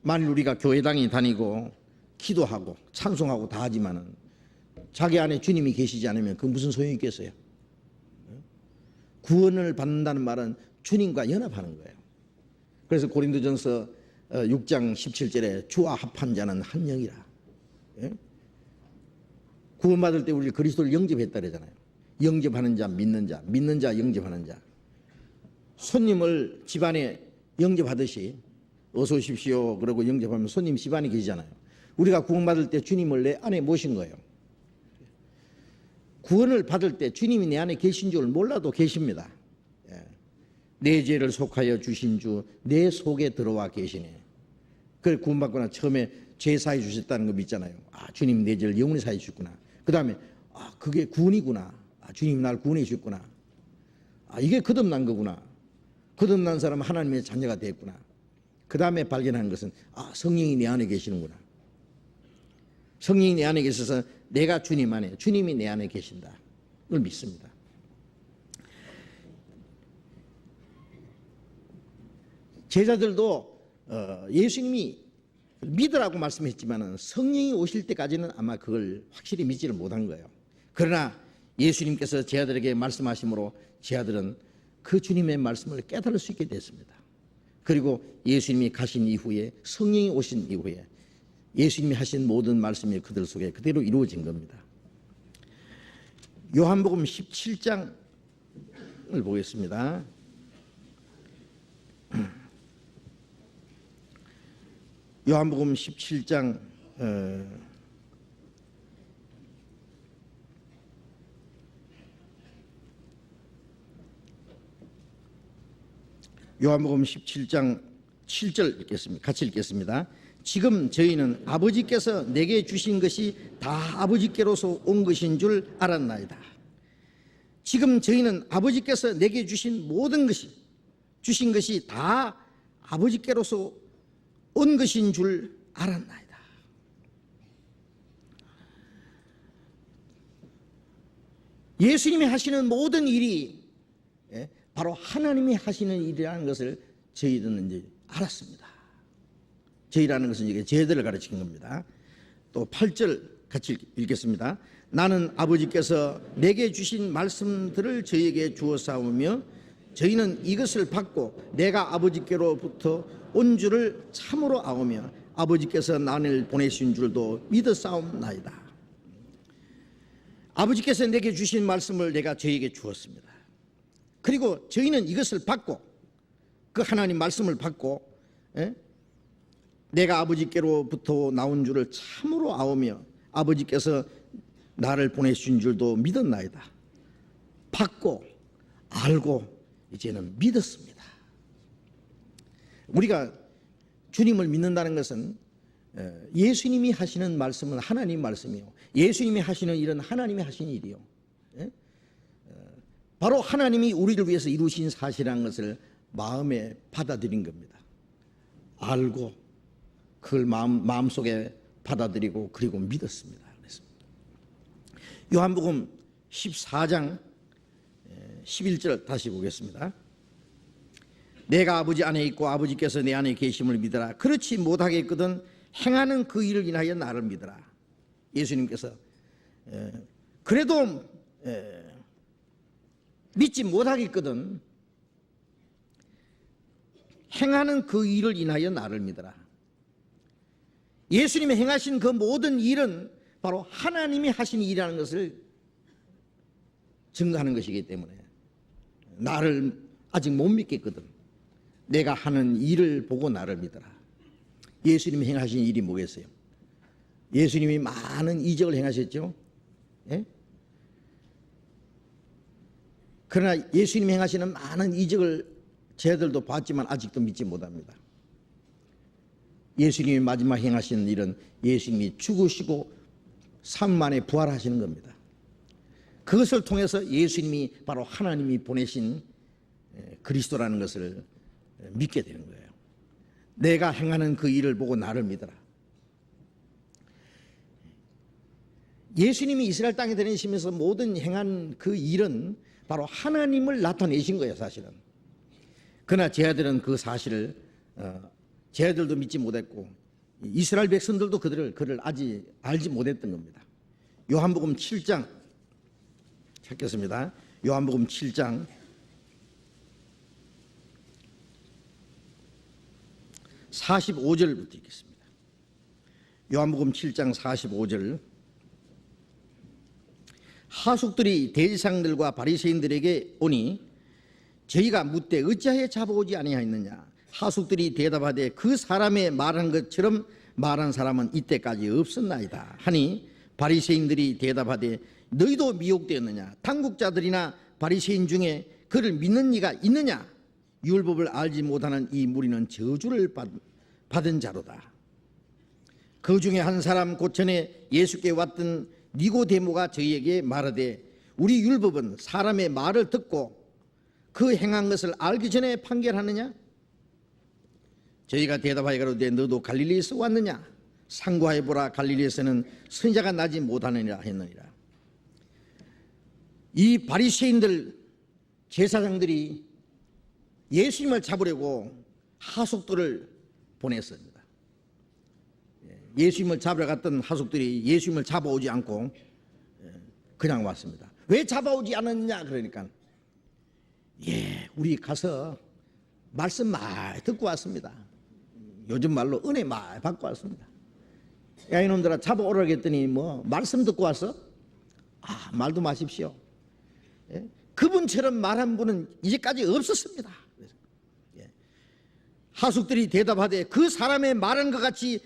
만일 우리가 교회당에 다니고 기도하고 찬송하고 다 하지만은 자기 안에 주님이 계시지 않으면 그 무슨 소용이 있겠어요? 구원을 받는다는 말은 주님과 연합하는 거예요. 그래서 고린도전서 6장 17절에 주와 합한 자는 한 영이라. 구원받을 때 우리 그리스도를 영접했다 그러잖아요. 영접하는 자, 믿는 자, 믿는 자, 영접하는 자. 손님을 집안에 영접하듯이 어서 오십시오 그러고 영접하면 손님 집안에 계시잖아요. 우리가 구원받을 때 주님을 내 안에 모신 거예요. 구원을 받을 때 주님이 내 안에 계신 줄 몰라도 계십니다. 내 죄를 속하여 주신 주 내 속에 들어와 계시네. 그래 구원받고 나 처음에 죄 사해 주셨다는 거 믿잖아요. 아, 주님 내 죄를 영원히 사해 주셨구나. 그 다음에 아, 그게 구원이구나. 아, 주님 날 구원해 주셨구나. 아, 이게 거듭난 거구나. 거듭난 사람은 하나님의 자녀가 됐구나. 그 다음에 발견한 것은 아, 성령이 내 안에 계시는구나. 성령이 내 안에 계셔서 내가 주님 안에, 주님이 내 안에 계신다. 그걸 믿습니다. 제자들도 예수님이 믿으라고 말씀했지만 성령이 오실 때까지는 아마 그걸 확실히 믿지를 못한 거예요. 그러나 예수님께서 제자들에게 말씀하심으로 제자들은 그 주님의 말씀을 깨달을 수 있게 됐습니다. 그리고 예수님이 가신 이후에 성령이 오신 이후에 예수님이 하신 모든 말씀이 그들 속에 그대로 이루어진 겁니다. 요한복음 17장을 보겠습니다. 요한복음 17장 요한복음 17장 7절 읽겠습니다. 같이 읽겠습니다. 지금 저희는 아버지께서 내게 주신 것이 다 아버지께로서 온 것인 줄 알았나이다. 지금 저희는 아버지께서 내게 주신 모든 것이 주신 것이 다 아버지께로서 온 것인 줄 알았나이다. 예수님이 하시는 모든 일이 바로 하나님이 하시는 일이라는 것을 저희들은 이제 알았습니다. 저희라는 것은 이게 저희들을 가르치는 겁니다. 또 8절 같이 읽겠습니다. 나는 아버지께서 내게 주신 말씀들을 저희에게 주었사오며 저희는 이것을 받고 내가 아버지께로부터 온 줄을 참으로 아오며 아버지께서 나를 보내신 줄도 믿었사옵나이다. 아버지께서 내게 주신 말씀을 내가 저희에게 주었습니다. 그리고 저희는 이것을 받고 그 하나님 말씀을 받고 내가 아버지께로부터 나온 줄을 참으로 아오며 아버지께서 나를 보내신 줄도 믿었나이다. 받고 알고 이제는 믿었습니다. 우리가 주님을 믿는다는 것은 예수님이 하시는 말씀은 하나님 말씀이요, 예수님이 하시는 일은 하나님이 하신 일이요, 바로 하나님이 우리를 위해서 이루신 사실이라는 것을 마음에 받아들인 겁니다. 알고 그걸 마음속에 받아들이고 그리고 믿었습니다. 요한복음 14장 11절 다시 보겠습니다. 내가 아버지 안에 있고 아버지께서 내 안에 계심을 믿어라. 그렇지 못하겠거든 행하는 그 일을 인하여 나를 믿어라. 예수님께서 그래도 믿지 못하겠거든 행하는 그 일을 인하여 나를 믿어라. 예수님이 행하신 그 모든 일은 바로 하나님이 하신 일이라는 것을 증거하는 것이기 때문에 나를 아직 못 믿겠거든 내가 하는 일을 보고 나를 믿어라. 예수님이 행하신 일이 뭐겠어요? 예수님이 많은 이적을 행하셨죠. 예? 그러나 예수님이 행하시는 많은 이적을 저희들도 봤지만 아직도 믿지 못합니다. 예수님이 마지막 행하시는 일은 예수님이 죽으시고 3일 만에 부활하시는 겁니다. 그것을 통해서 예수님이 바로 하나님이 보내신 그리스도라는 것을 믿게 되는 거예요. 내가 행하는 그 일을 보고 나를 믿어라. 예수님이 이스라엘 땅에 다니시면서 모든 행한 그 일은 바로 하나님을 나타내신 거예요, 사실은. 그러나 제 아들은 그 사실을 제 아들도 믿지 못했고 이스라엘 백성들도 그를 아직 알지 못했던 겁니다. 요한복음 7장 찾겠습니다. 요한복음 7장 45절부터 읽겠습니다. 요한복음 7장 45절. 하숙들이 대제사장들과 바리새인들에게 오니 저희가 묻되 어찌하여 잡아오지 아니하였느냐. 하숙들이 대답하되 그 사람의 말한 것처럼 말한 사람은 이때까지 없었나이다 하니 바리새인들이 대답하되 너희도 미혹되었느냐. 당국자들이나 바리새인 중에 그를 믿는 이가 있느냐. 율법을 알지 못하는 이 무리는 저주를 받은 자로다. 그 중에 한 사람 곧 전에 예수께 왔던 니고데모가 저희에게 말하되 우리 율법은 사람의 말을 듣고 그 행한 것을 알기 전에 판결하느냐. 저희가 대답하여 가로되 너도 갈릴리에서 왔느냐. 상고하여 보라. 갈릴리에서는 선지자가 나지 못하느니라 했느니라. 이 바리새인들 제사장들이 예수님을 잡으려고 하숙들을 보냈습니다. 예수님을 잡으러 갔던 하숙들이 예수님을 잡아오지 않고 그냥 왔습니다. 왜 잡아오지 않았느냐 그러니까 우리 가서 말씀 많이 듣고 왔습니다. 요즘 말로 은혜 많이 받고 왔습니다. 야 이놈들아 잡아오라고 했더니 뭐 말씀 듣고 왔어? 말도 마십시오. 그분처럼 말한 분은 이제까지 없었습니다. 하숙들이 대답하되 그 사람의 말한 것 같이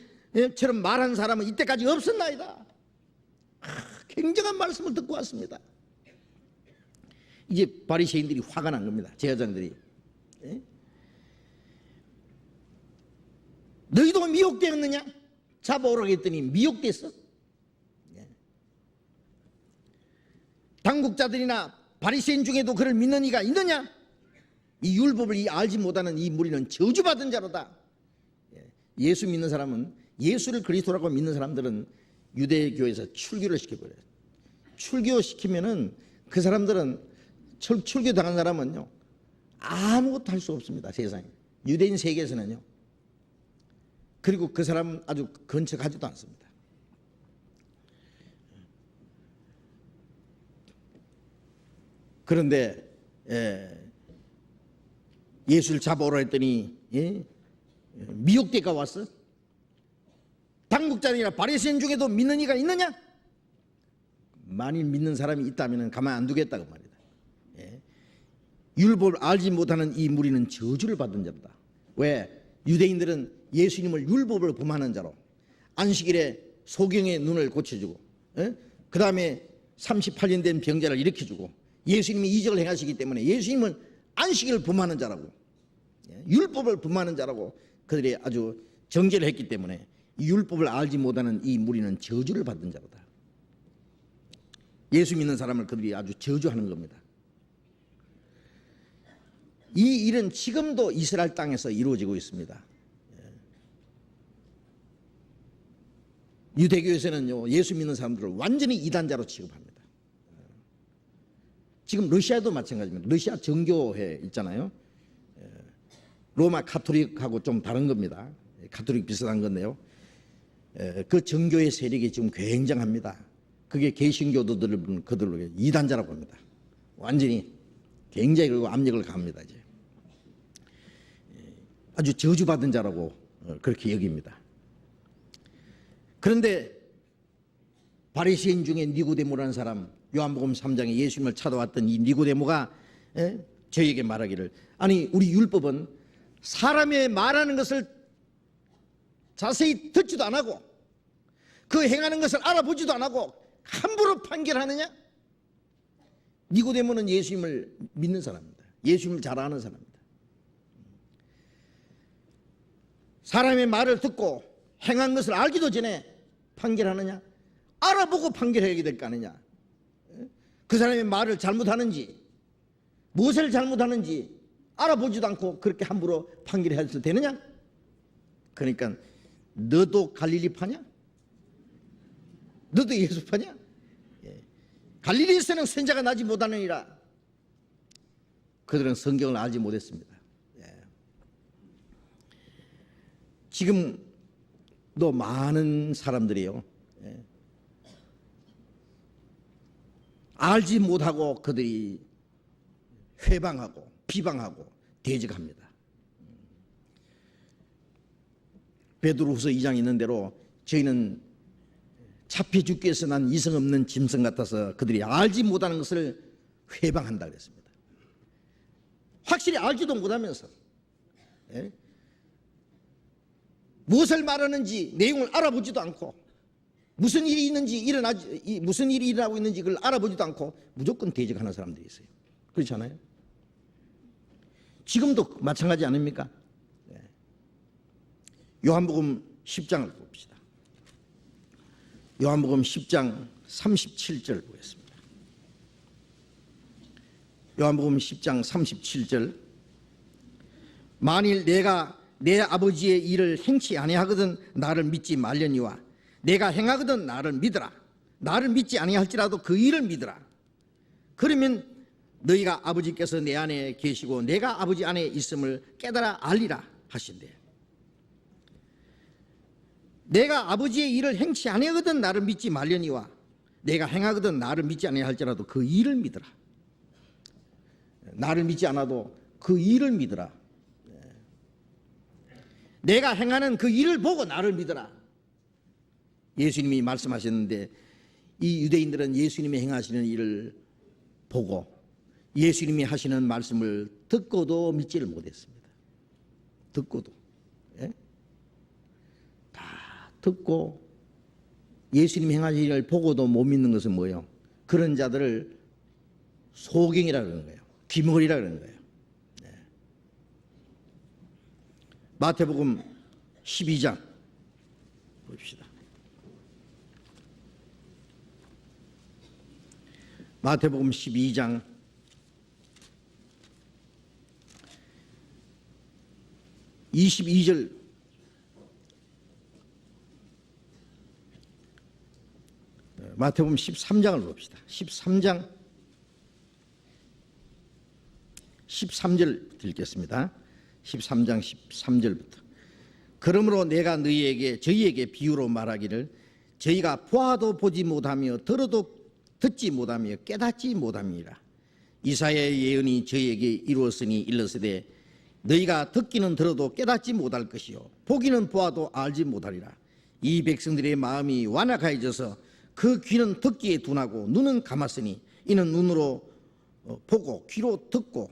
처럼 말한 사람은 이때까지 없었나이다. 굉장한 말씀을 듣고 왔습니다. 이제 바리새인들이 화가 난 겁니다. 제사장들이. 너희도 미혹되었느냐? 잡아오라고 했더니 미혹됐어. 당국자들이나 바리새인 중에도 그를 믿는 이가 있느냐? 이 율법을 알지 못하는 이 무리는 저주받은 자로다. 예수 믿는 사람은, 예수를 그리스도라고 믿는 사람들은 유대교에서 출교를 시켜버려요. 출교시키면은 그 사람들은, 출교 당한 사람은요 아무것도 할 수 없습니다. 세상에. 유대인 세계에서는요. 그리고 그 사람은 아주 건척하지도 않습니다. 그런데 예수를 잡아오라 했더니 미혹대가 왔어. 당국자들이나 바리새인 중에도 믿는 이가 있느냐? 만일 믿는 사람이 있다면 가만 안 두겠다고 말이다. 율법을 알지 못하는 이 무리는 저주를 받은 자다. 왜? 유대인들은 예수님을 율법을 범하는 자로, 안식일에 소경의 눈을 고쳐주고, 그 다음에 38년 된 병자를 일으켜주고, 예수님이 이적을 행하시기 때문에 예수님은 안식일을 범하는 자라고, 율법을 범하는 자라고 그들이 아주 정죄를 했기 때문에 이 율법을 알지 못하는 이 무리는 저주를 받은 자로다. 예수 믿는 사람을 그들이 아주 저주하는 겁니다. 이 일은 지금도 이스라엘 땅에서 이루어지고 있습니다. 유대교에서는요, 예수 믿는 사람들을 완전히 이단자로 취급합니다. 지금 러시아도 마찬가지입니다. 러시아 정교회 있잖아요. 로마 가톨릭하고 좀 다른 겁니다. 가톨릭 비슷한 건데요. 그 정교회 세력이 지금 굉장합니다. 그게 개신교도들은 그들로 이단자라고 합니다. 완전히 굉장히 그리고 압력을 가합니다. 이제 아주 저주받은 자라고 그렇게 여깁니다. 그런데 바리새인 중에 니고데모라는 사람, 요한복음 3장에 예수님을 찾아왔던 이 니고데모가 저에게 말하기를, 아니 우리 율법은 사람의 말하는 것을 자세히 듣지도 안 하고 그 행하는 것을 알아보지도 안 하고 함부로 판결하느냐? 니고데모는 예수님을 믿는 사람입니다. 예수님을 잘 아는 사람입니다. 사람의 말을 듣고 행한 것을 알기도 전에 판결하느냐? 알아보고 판결해야 될 거 아니냐? 그 사람의 말을 잘못하는지, 무엇을 잘못하는지 알아보지도 않고 그렇게 함부로 판결해도 되느냐? 그러니까 너도 갈릴리파냐? 너도 예수파냐? 갈릴리에서는 선자가 나지 못하느니라. 그들은 성경을 알지 못했습니다. 지금도 많은 사람들이요, 알지 못하고 그들이 회방하고 비방하고 대적합니다. 베드로후서 2장 있는 대로 저희는 잡혀 죽기 위해서 난 이성 없는 짐승 같아서 그들이 알지 못하는 것을 회방한다 그랬습니다. 확실히 알지도 못하면서 무엇을 말하는지 내용을 알아보지도 않고 무슨 일이 있는지 무슨 일이 일어나고 있는지 그걸 알아보지도 않고 무조건 대적하는 사람들이 있어요. 그렇지 않아요? 지금도 마찬가지 아닙니까? 요한복음 10장을 봅시다. 요한복음 10장 37절 보겠습니다. 요한복음 10장 37절. 만일 내가 내 아버지의 일을 행치 아니하거든 나를 믿지 말려니와 내가 행하거든 나를 믿으라. 나를 믿지 아니할지라도 그 일을 믿으라. 그러면 너희가 아버지께서 내 안에 계시고 내가 아버지 안에 있음을 깨달아 알리라 하신대. 내가 아버지의 일을 행치 아니하거든 나를 믿지 말려니와 내가 행하거든 나를 믿지 아니할지라도 그 일을 믿으라. 나를 믿지 않아도 그 일을 믿으라. 내가 행하는 그 일을 보고 나를 믿으라. 예수님이 말씀하셨는데 이 유대인들은 예수님이 행하시는 일을 보고 예수님이 하시는 말씀을 듣고도 믿지를 못했습니다. 듣고도 다 듣고 예수님이 행하시는 일을 보고도 못 믿는 것은 뭐예요? 그런 자들을 소경이라 그러는 거예요. 귀머리라 그러는 거예요. 마태복음 12장 봅시다. 마태복음 12장 22절 마태복음 13장을 봅시다. 13장 13절 읽겠습니다. 13장 13절부터. 그러므로 내가 저희에게 비유로 말하기를 저희가 보아도 보지 못하며 들어도 듣지 못하며 깨닫지 못함이라. 이사야의 예언이 저희에게 이루었으니 일렀으되 너희가 듣기는 들어도 깨닫지 못할 것이요 보기는 보아도 알지 못하리라. 이 백성들의 마음이 완악해져서 그 귀는 듣기에 둔하고 눈은 감았으니 이는 눈으로 보고 귀로 듣고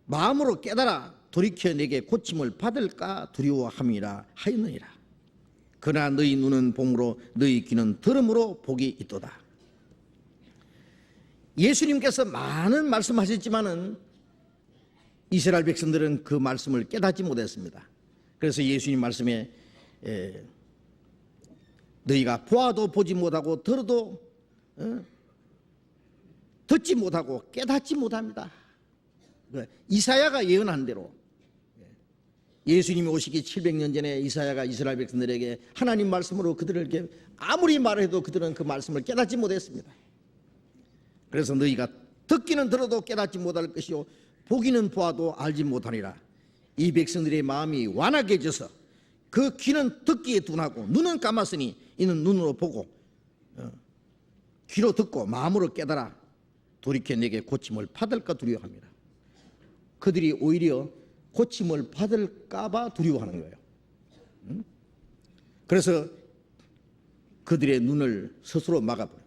마음으로 깨달아 돌이켜 내게 고침을 받을까 두려워함이라 하였느니라. 그러나 너희 눈은 봄으로 너희 귀는 들음으로 복이 있도다. 예수님께서 많은 말씀하셨지만은 이스라엘 백성들은 그 말씀을 깨닫지 못했습니다. 그래서 예수님 말씀에 너희가 보아도 보지 못하고 들어도 듣지 못하고 깨닫지 못합니다. 이사야가 예언한 대로 예수님이 오시기 700년 전에 이사야가 이스라엘 백성들에게 하나님 말씀으로 그들에게 아무리 말해도 그들은 그 말씀을 깨닫지 못했습니다. 그래서 너희가 듣기는 들어도 깨닫지 못할 것이요 보기는 보아도 알지 못하리라. 이 백성들의 마음이 완악해져서 그 귀는 듣기에 둔하고 눈은 감았으니 이는 눈으로 보고 귀로 듣고 마음으로 깨달아 돌이켜 내게 고침을 받을까 두려워합니다. 그들이 오히려 고침을 받을까 봐 두려워하는 거예요. 그래서 그들의 눈을 스스로 막아버려요.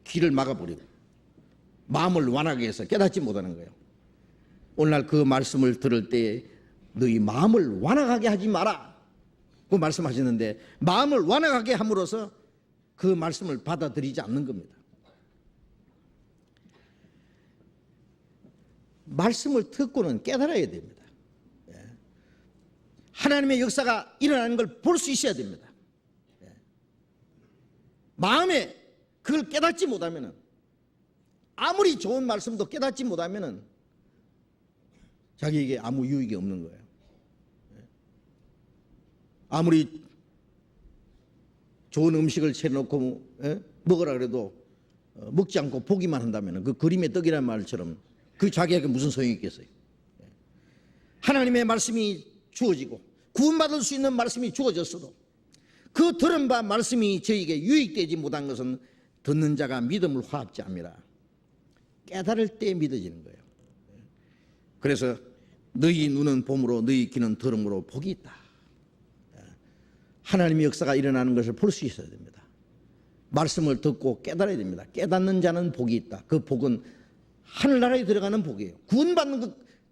귀를 막아버리고 마음을 완하게 해서 깨닫지 못하는 거예요. 오늘날 그 말씀을 들을 때 너희 마음을 완악하게 하지 마라 그 말씀하시는데 마음을 완악하게 함으로써 그 말씀을 받아들이지 않는 겁니다. 말씀을 듣고는 깨달아야 됩니다. 하나님의 역사가 일어나는 걸 볼 수 있어야 됩니다. 마음에 그걸 깨닫지 못하면은 아무리 좋은 말씀도 깨닫지 못하면은 자기에게 아무 유익이 없는 거예요. 아무리 좋은 음식을 차려놓고 먹으라 그래도 먹지 않고 보기만 한다면 그 그림의 떡이라는 말처럼 그 자기에게 무슨 소용이 있겠어요. 하나님의 말씀이 주어지고 구원받을 수 있는 말씀이 주어졌어도 그 들은 바 말씀이 저에게 유익되지 못한 것은 듣는 자가 믿음을 화합지 않니라. 깨달을 때 믿어지는 거예요. 그래서 너희 눈은 봄으로 너희 귀는 들음으로 복이 있다. 하나님의 역사가 일어나는 것을 볼 수 있어야 됩니다. 말씀을 듣고 깨달아야 됩니다. 깨닫는 자는 복이 있다. 그 복은 하늘나라에 들어가는 복이에요. 구원받는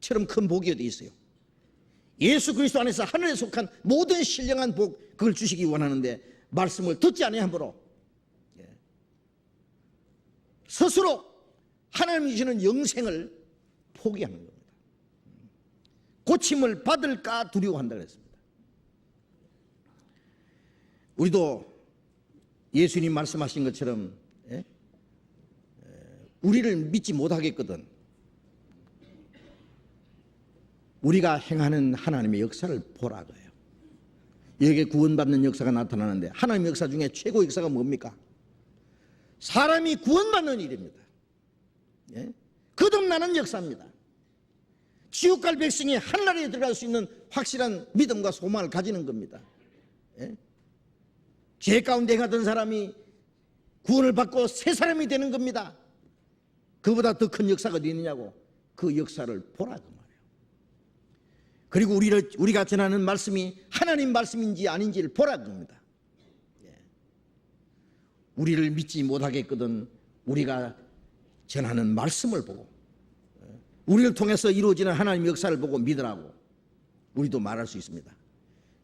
것처럼 큰 복이 어디 있어요. 예수 그리스도 안에서 하늘에 속한 모든 신령한 복 그걸 주시기 원하는데 말씀을 듣지 아니함으로 스스로 하나님이 주시는 영생을 포기하는 겁니다. 고침을 받을까 두려워한다 그랬습니다. 우리도 예수님 말씀하신 것처럼 우리를 믿지 못하겠거든 우리가 행하는 하나님의 역사를 보라 거예요. 여기에 구원받는 역사가 나타나는데 하나님의 역사 중에 최고 역사가 뭡니까? 사람이 구원받는 일입니다. 거듭나는 역사입니다. 지옥 갈 백성이 하늘나라에 들어갈 수 있는 확실한 믿음과 소망을 가지는 겁니다. 죄 가운데 행하던 사람이 구원을 받고 새 사람이 되는 겁니다. 그보다 더 큰 역사가 어디 있느냐고 그 역사를 보라 그 말이에요. 그리고 우리가 전하는 말씀이 하나님 말씀인지 아닌지를 보라 겁니다. 우리를 믿지 못하겠거든 우리가 전하는 말씀을 보고 우리를 통해서 이루어지는 하나님의 역사를 보고 믿으라고 우리도 말할 수 있습니다.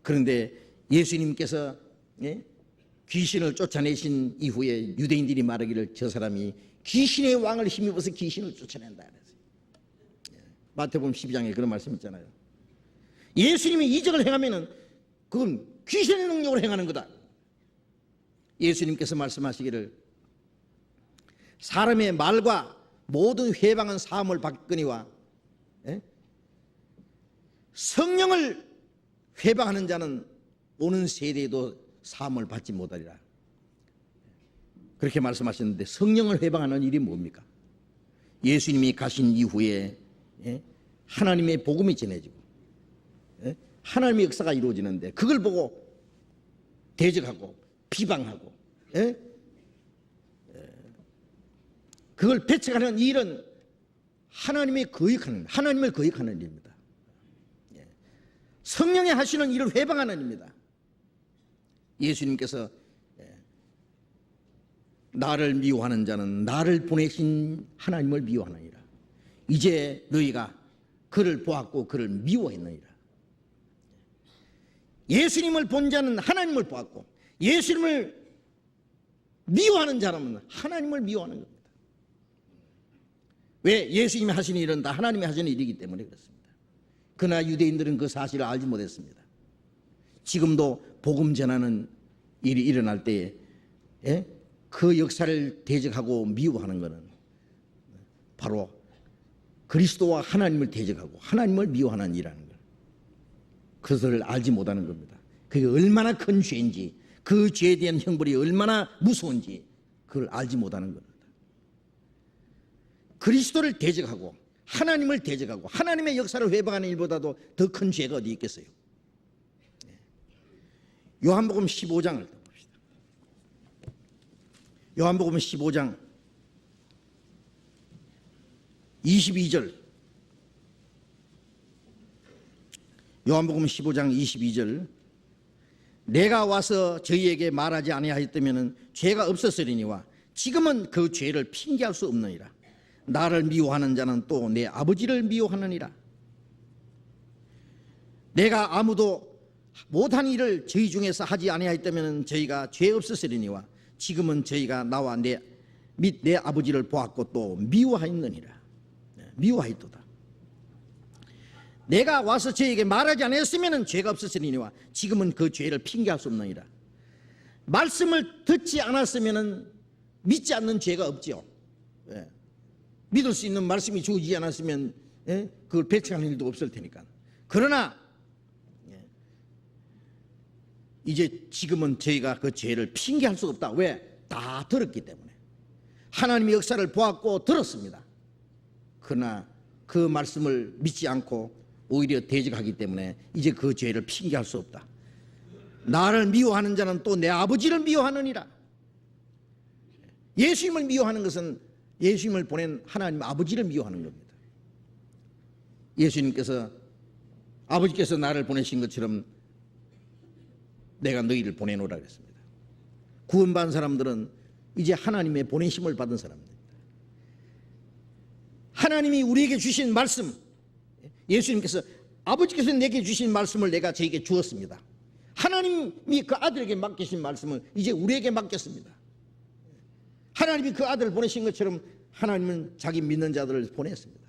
그런데 예수님께서 귀신을 쫓아내신 이후에 유대인들이 말하기를 저 사람이 귀신의 왕을 힘입어서 귀신을 쫓아낸다 그랬어요. 마태복음 12장에 그런 말씀 있잖아요. 예수님이 이적을 행하면은 그건 귀신의 능력으로 행하는 거다. 예수님께서 말씀하시기를 사람의 말과 모든 회방은 사함을 받거니와 성령을 회방하는 자는 오는 세대에도 사함을 받지 못하리라. 그렇게 말씀하셨는데 성령을 회방하는 일이 뭡니까? 예수님이 가신 이후에 하나님의 복음이 전해지고 하나님의 역사가 이루어지는데 그걸 보고 대적하고 비방하고 그걸 배척하는 일은 하나님을 거역하는 일입니다. 성령이 하시는 일을 회방하는 일입니다. 예수님께서 나를 미워하는 자는 나를 보내신 하나님을 미워하느니라. 이제 너희가 그를 보았고 그를 미워했느니라. 예수님을 본 자는 하나님을 보았고 예수님을 미워하는 자라면 하나님을 미워하는 겁니다. 왜? 예수님이 하시는 일은 다 하나님이 하시는 일이기 때문에 그렇습니다. 그러나 유대인들은 그 사실을 알지 못했습니다. 지금도 복음 전하는 일이 일어날 때에 그 역사를 대적하고 미워하는 것은 바로 그리스도와 하나님을 대적하고 하나님을 미워하는 일이라는 것, 그것을 알지 못하는 겁니다. 그게 얼마나 큰 죄인지, 그 죄에 대한 형벌이 얼마나 무서운지 그걸 알지 못하는 겁니다. 그리스도를 대적하고 하나님을 대적하고 하나님의 역사를 회방하는 일보다도 더 큰 죄가 어디 있겠어요? 요한복음 15장을 봅시다. 요한복음 15장 22절. 요한복음 15장 22절. 내가 와서 저희에게 말하지 아니하였다면 죄가 없었으리니와 지금은 그 죄를 핑계할 수 없느니라. 나를 미워하는 자는 또 내 아버지를 미워하느니라. 내가 아무도 못한 일을 저희 중에서 하지 아니하였다면 저희가 죄 없었으리니와 지금은 저희가 나와 내 아버지를 보았고 또 미워하였느니라. 미워하였도다. 내가 와서 저에게 말하지 않았으면 죄가 없었으리니와 지금은 그 죄를 핑계할 수 없느니라. 말씀을 듣지 않았으면 믿지 않는 죄가 없지요. 믿을 수 있는 말씀이 주어지지 않았으면 그걸 배척하는 일도 없을 테니까. 그러나 이제 지금은 저희가 그 죄를 핑계할 수 없다. 왜? 다 들었기 때문에. 하나님의 역사를 보았고 들었습니다. 그러나 그 말씀을 믿지 않고 오히려 대적하기 때문에 이제 그 죄를 핑계할 수 없다. 나를 미워하는 자는 또 내 아버지를 미워하느니라. 예수님을 미워하는 것은 예수님을 보낸 하나님 아버지를 미워하는 겁니다. 예수님께서 아버지께서 나를 보내신 것처럼 내가 너희를 보내노라 그랬습니다. 구원받은 사람들은 이제 하나님의 보내심을 받은 사람입니다. 하나님이 우리에게 주신 말씀, 예수님께서 아버지께서 내게 주신 말씀을 내가 저에게 주었습니다. 하나님이 그 아들에게 맡기신 말씀을 이제 우리에게 맡겼습니다. 하나님이 그 아들을 보내신 것처럼 하나님은 자기 믿는 자들을 보냈습니다.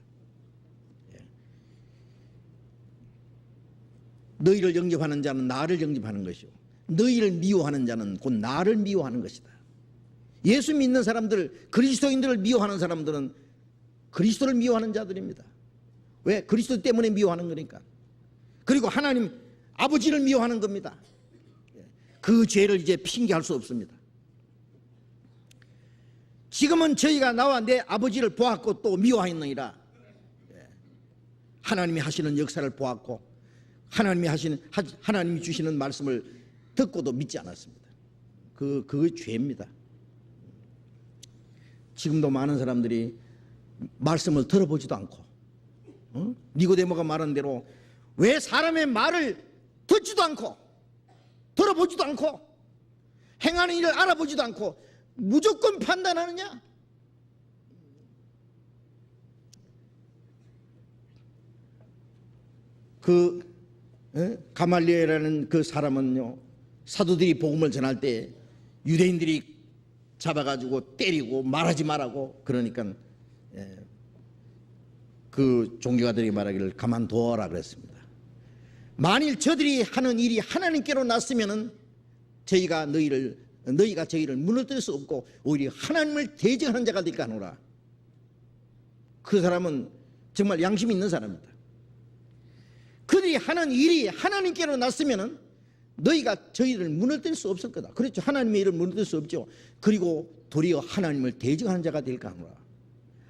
너희를 영접하는 자는 나를 영접하는 것이요 너희를 미워하는 자는 곧 나를 미워하는 것이다. 예수 믿는 사람들, 그리스도인들을 미워하는 사람들은 그리스도를 미워하는 자들입니다. 왜? 그리스도 때문에 미워하는 거니까. 그리고 하나님 아버지를 미워하는 겁니다. 그 죄를 이제 핑계할 수 없습니다. 지금은 저희가 나와 내 아버지를 보았고 또 미워하였느니라. 하나님이 하시는 역사를 보았고 하나님이 주시는 말씀을 듣고도 믿지 않았습니다. 그 죄입니다. 지금도 많은 사람들이 말씀을 들어보지도 않고 니고데모가 말한 대로 왜 사람의 말을 듣지도 않고 들어보지도 않고 행하는 일을 알아보지도 않고 무조건 판단하느냐? 가말리엘이라는 그 사람은요, 사도들이 복음을 전할 때 유대인들이 잡아가지고 때리고 말하지 말라고 그러니까 그 종교가들이 말하기를 가만둬라 그랬습니다. 만일 저들이 하는 일이 하나님께로 났으면은 너희가 저희를 무너뜨릴 수 없고 오히려 하나님을 대적하는 자가 될까 하노라. 그 사람은 정말 양심이 있는 사람이다. 그들이 하는 일이 하나님께로 났으면은 너희가 저희를 무너뜨릴 수 없을 거다. 그렇죠. 하나님의 일을 무너뜨릴 수 없죠. 그리고 도리어 하나님을 대적하는 자가 될까 하노라.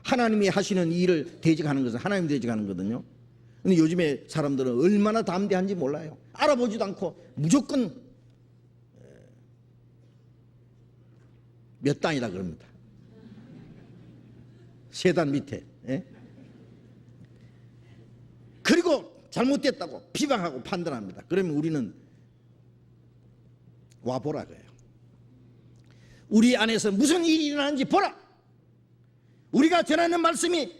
하나님이 하시는 일을 대적하는 것은 하나님 대적하는 거거든요. 근데 요즘에 사람들은 얼마나 담대한지 몰라요. 알아보지도 않고 무조건 몇 단이라 그럽니다. 세 단 밑에. 예? 그리고 잘못됐다고 비방하고 판단합니다. 그러면 우리는 와보라 그래요. 우리 안에서 무슨 일이 일어나는지 보라. 우리가 전하는 말씀이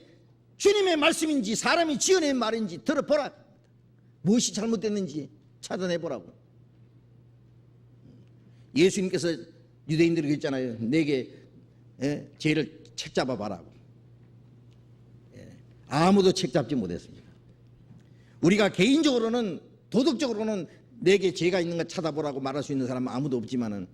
주님의 말씀인지 사람이 지어낸 말인지 들어보라. 무엇이 잘못됐는지 찾아내보라고. 예수님께서 유대인들에게 했잖아요. 내게 죄를 책잡아봐라고. 아무도 책잡지 못했습니다. 우리가 개인적으로는 도덕적으로는 내게 죄가 있는 것 찾아보라고 말할 수 있는 사람은 아무도 없지만은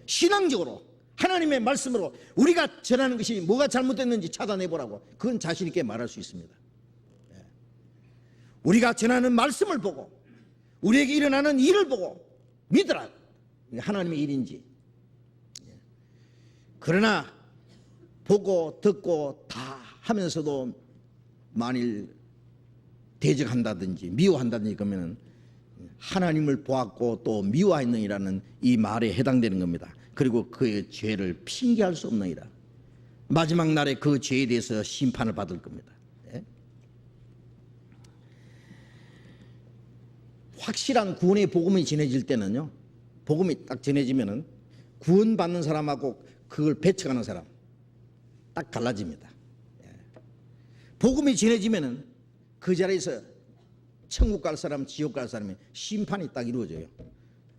신앙적으로 하나님의 말씀으로 우리가 전하는 것이 뭐가 잘못됐는지 찾아내보라고, 그건 자신 있게 말할 수 있습니다. 우리가 전하는 말씀을 보고 우리에게 일어나는 일을 보고 믿으라. 하나님의 일인지. 그러나 보고 듣고 다 하면서도 만일 대적한다든지 미워한다든지 그러면 하나님을 보았고 또 미워했느니라는 이 말에 해당되는 겁니다. 그리고 그의 죄를 핑계할 수 없느니라. 마지막 날에 그 죄에 대해서 심판을 받을 겁니다. 확실한 구원의 복음이 전해질 때는요, 복음이 딱 전해지면은 구원받는 사람하고 그걸 배척하는 사람 딱 갈라집니다. 복음이 전해지면은 그 자리에서 천국 갈 사람, 지옥 갈 사람의 심판이 딱 이루어져요.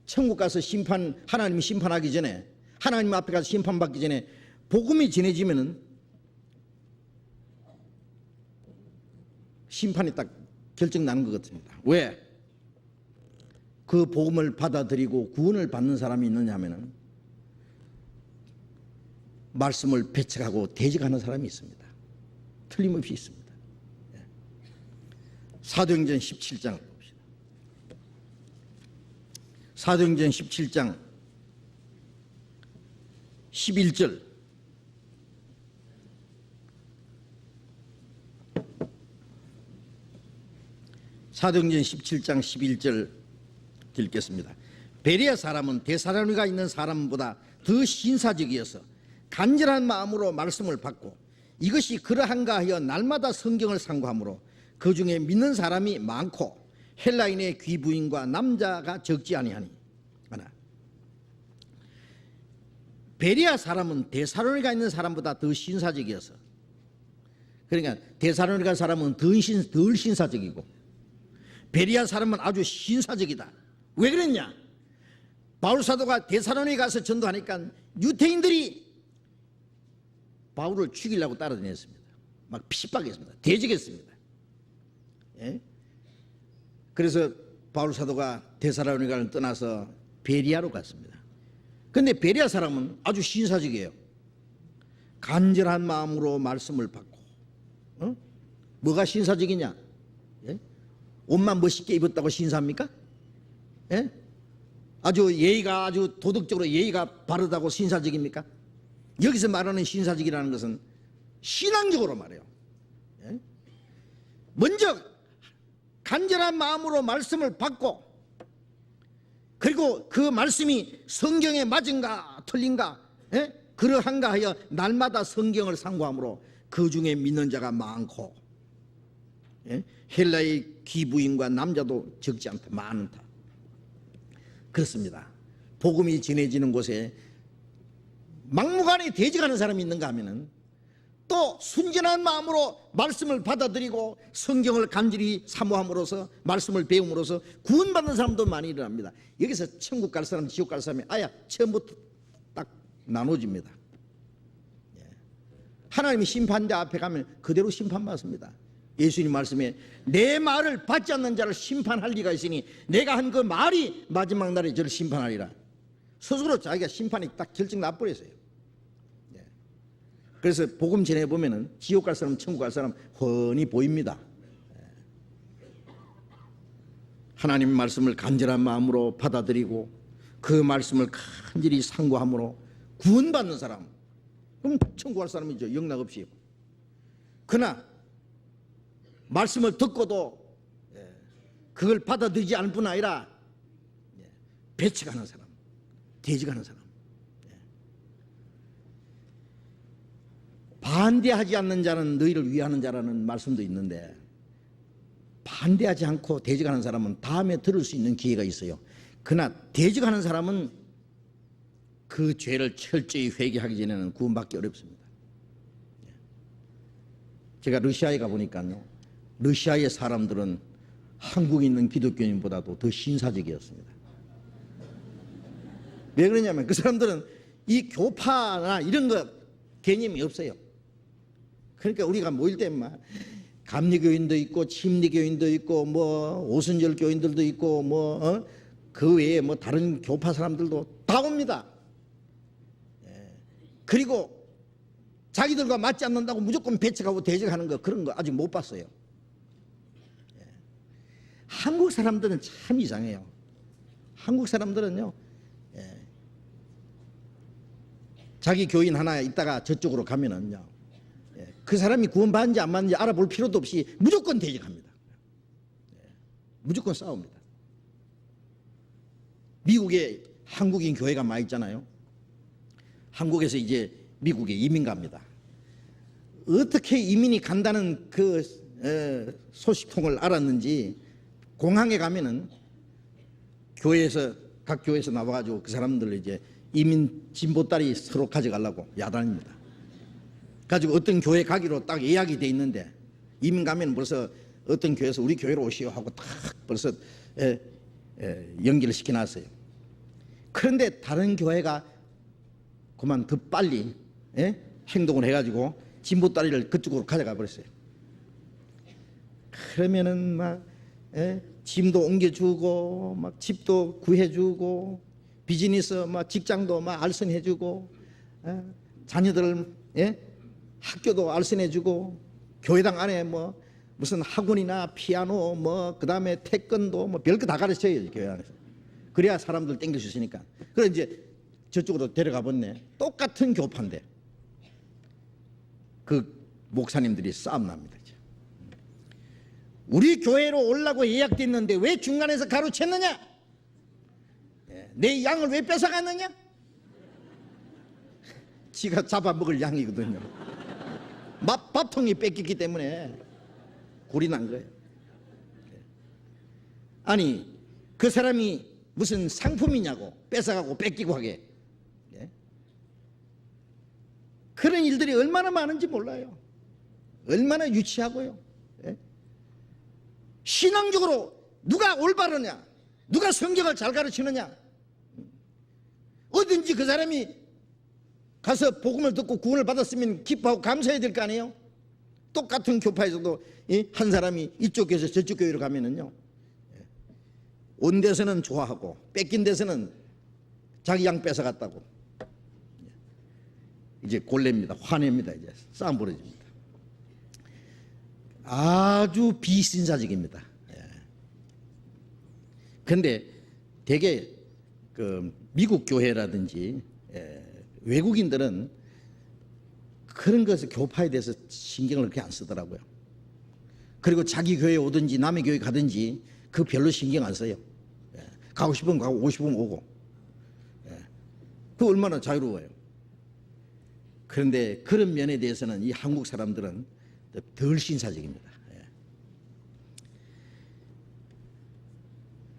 천국 가서 하나님이 심판하기 전에, 하나님 앞에 가서 심판받기 전에 복음이 전해지면은 심판이 딱 결정나는 것 같습니다. 왜? 그 복음을 받아들이고 구원을 받는 사람이 있느냐 하면은 말씀을 배척하고 대적하는 사람이 있습니다. 틀림없이 있습니다. 사도행전 17장 봅시다. 사도행전 17장 11절. 사도행전 17장 11절 읽겠습니다. 베레아 사람은 데살로니가 있는 사람보다 더 신사적이어서 간절한 마음으로 말씀을 받고 이것이 그러한가 하여 날마다 성경을 상고하므로 그 중에 믿는 사람이 많고 헬라인의 귀부인과 남자가 적지 아니하니. 하나, 베레아 사람은 데살로니가 있는 사람보다 더 신사적이어서, 그러니까 데살로니가 사람은 덜 신사적이고 베레아 사람은 아주 신사적이다. 왜 그랬냐? 바울 사도가 데살로니가 가서 전도하니까 유대인들이 바울을 죽이려고 따라다녔습니다. 막 핍박했습니다. 대적했습니다. 그래서 바울 사도가 데살로니가를 떠나서 베레아로 갔습니다. 그런데 베레아 사람은 아주 신사적이에요. 간절한 마음으로 말씀을 받고, 뭐가 신사적이냐? 옷만 멋있게 입었다고 신사합니까? 아주 도덕적으로 예의가 바르다고 신사적입니까? 여기서 말하는 신사적이라는 것은 신앙적으로 말해요. 먼저 간절한 마음으로 말씀을 받고, 그리고 그 말씀이 성경에 맞은가 틀린가 그러한가 하여 날마다 성경을 상고함으로 그 중에 믿는 자가 많고 헬라의 귀부인과 남자도 적지 않다, 많다. 그렇습니다. 복음이 전해지는 곳에 막무가내 대적하는 사람이 있는가 하면은 또 순전한 마음으로 말씀을 받아들이고 성경을 간절히 사모함으로써 말씀을 배움으로써 구원받는 사람도 많이 일어납니다. 여기서 천국 갈 사람, 지옥 갈 사람이 처음부터 딱 나눠집니다. 하나님이 심판대 앞에 가면 그대로 심판받습니다. 예수님 말씀에 내 말을 받지 않는 자를 심판할 리가 있으니 내가 한 그 말이 마지막 날에 저를 심판하리라. 스스로 자기가 심판이 딱 결정 나버렸어요. 그래서 복음 전해보면은 지옥 갈 사람, 천국 갈 사람 훤히 보입니다. 하나님 말씀을 간절한 마음으로 받아들이고 그 말씀을 간절히 상고함으로 구원받는 사람, 그럼 천국 갈 사람이죠. 영락없이. 그러나 말씀을 듣고도 그걸 받아들이지 않을 뿐 아니라 배척하는 사람, 대적하는 사람, 반대하지 않는 자는 너희를 위하는 자라는 말씀도 있는데, 반대하지 않고 대적하는 사람은 다음에 들을 수 있는 기회가 있어요. 그러나 대적하는 사람은 그 죄를 철저히 회개하기 전에는 구원받기 어렵습니다. 제가 러시아에 가보니까요, 러시아의 사람들은 한국에 있는 기독교인보다도 더 신사적이었습니다. 왜 그러냐면 그 사람들은 이 교파나 이런 거 개념이 없어요. 그러니까 우리가 모일 때 막 감리교인도 있고 침례교인도 있고 뭐 오순절 교인들도 있고 뭐 그 외에 뭐 다른 교파 사람들도 다 옵니다. 그리고 자기들과 맞지 않는다고 무조건 배척하고 대적하는 거, 그런 거 아직 못 봤어요. 한국 사람들은 참 이상해요. 한국 사람들은요, 자기 교인 하나 있다가 저쪽으로 가면은요, 그 사람이 구원받는지 안 받는지 알아볼 필요도 없이 무조건 대적합니다. 무조건 싸웁니다. 미국에 한국인 교회가 많이 있잖아요. 한국에서 이제 미국에 이민 갑니다. 어떻게 이민이 간다는 그 소식통을 알았는지 공항에 가면은 교회에서, 각 교회에서 나와가지고 그 사람들 이제 이민 진보딸이 서로 가져가려고 야단입니다. 가지고 어떤 교회 가기로 딱 예약이 돼 있는데, 이민 가면 벌써 어떤 교회에서 우리 교회로 오시오 하고 딱 벌써 연기를 시켜놨어요. 그런데 다른 교회가 그만 더 빨리 행동을 해가지고 진보딸이를 그쪽으로 가져가 버렸어요. 그러면은 막 짐도 옮겨주고 막 집도 구해주고 비즈니스 막 직장도 막 알선해주고 자녀들 학교도 알선해주고 교회당 안에 뭐 무슨 학원이나 피아노 뭐 그다음에 태권도 뭐 별거 다 가르쳐요, 교회 안에서. 그래야 사람들 땡길 수 있으니까. 그래 이제 저쪽으로 데려가 봤네. 똑같은 교파인데 그 목사님들이 싸움 납니다. 우리 교회로 오려고 예약돼 있는데 왜 중간에서 가로챘느냐? 내 양을 왜 뺏어갔느냐? 지가 잡아먹을 양이거든요. 밥통이 뺏겼기 때문에 골이 난 거예요. 아니 그 사람이 무슨 상품이냐고 뺏어가고 뺏기고 하게. 그런 일들이 얼마나 많은지 몰라요. 얼마나 유치하고요. 신앙적으로 누가 올바르냐, 누가 성경을 잘 가르치느냐, 어딘지 그 사람이 가서 복음을 듣고 구원을 받았으면 기뻐하고 감사해야 될 거 아니에요. 똑같은 교파에서도 한 사람이 이쪽 교회에서 저쪽 교회로 가면은요, 온 데서는 좋아하고 뺏긴 데서는 자기 양 뺏어갔다고 이제 골렙니다. 화냅니다. 이제 싸움 벌어집니다. 아주 비신사적입니다. 그런데 되게 그 미국 교회라든지 외국인들은 그런 것을 교파에 대해서 신경을 그렇게 안 쓰더라고요. 그리고 자기 교회에 오든지 남의 교회 가든지 그 별로 신경 안 써요. 가고 싶으면 가고 오고 싶으면 오고. 그 얼마나 자유로워요. 그런데 그런 면에 대해서는 이 한국 사람들은 덜 신사적입니다.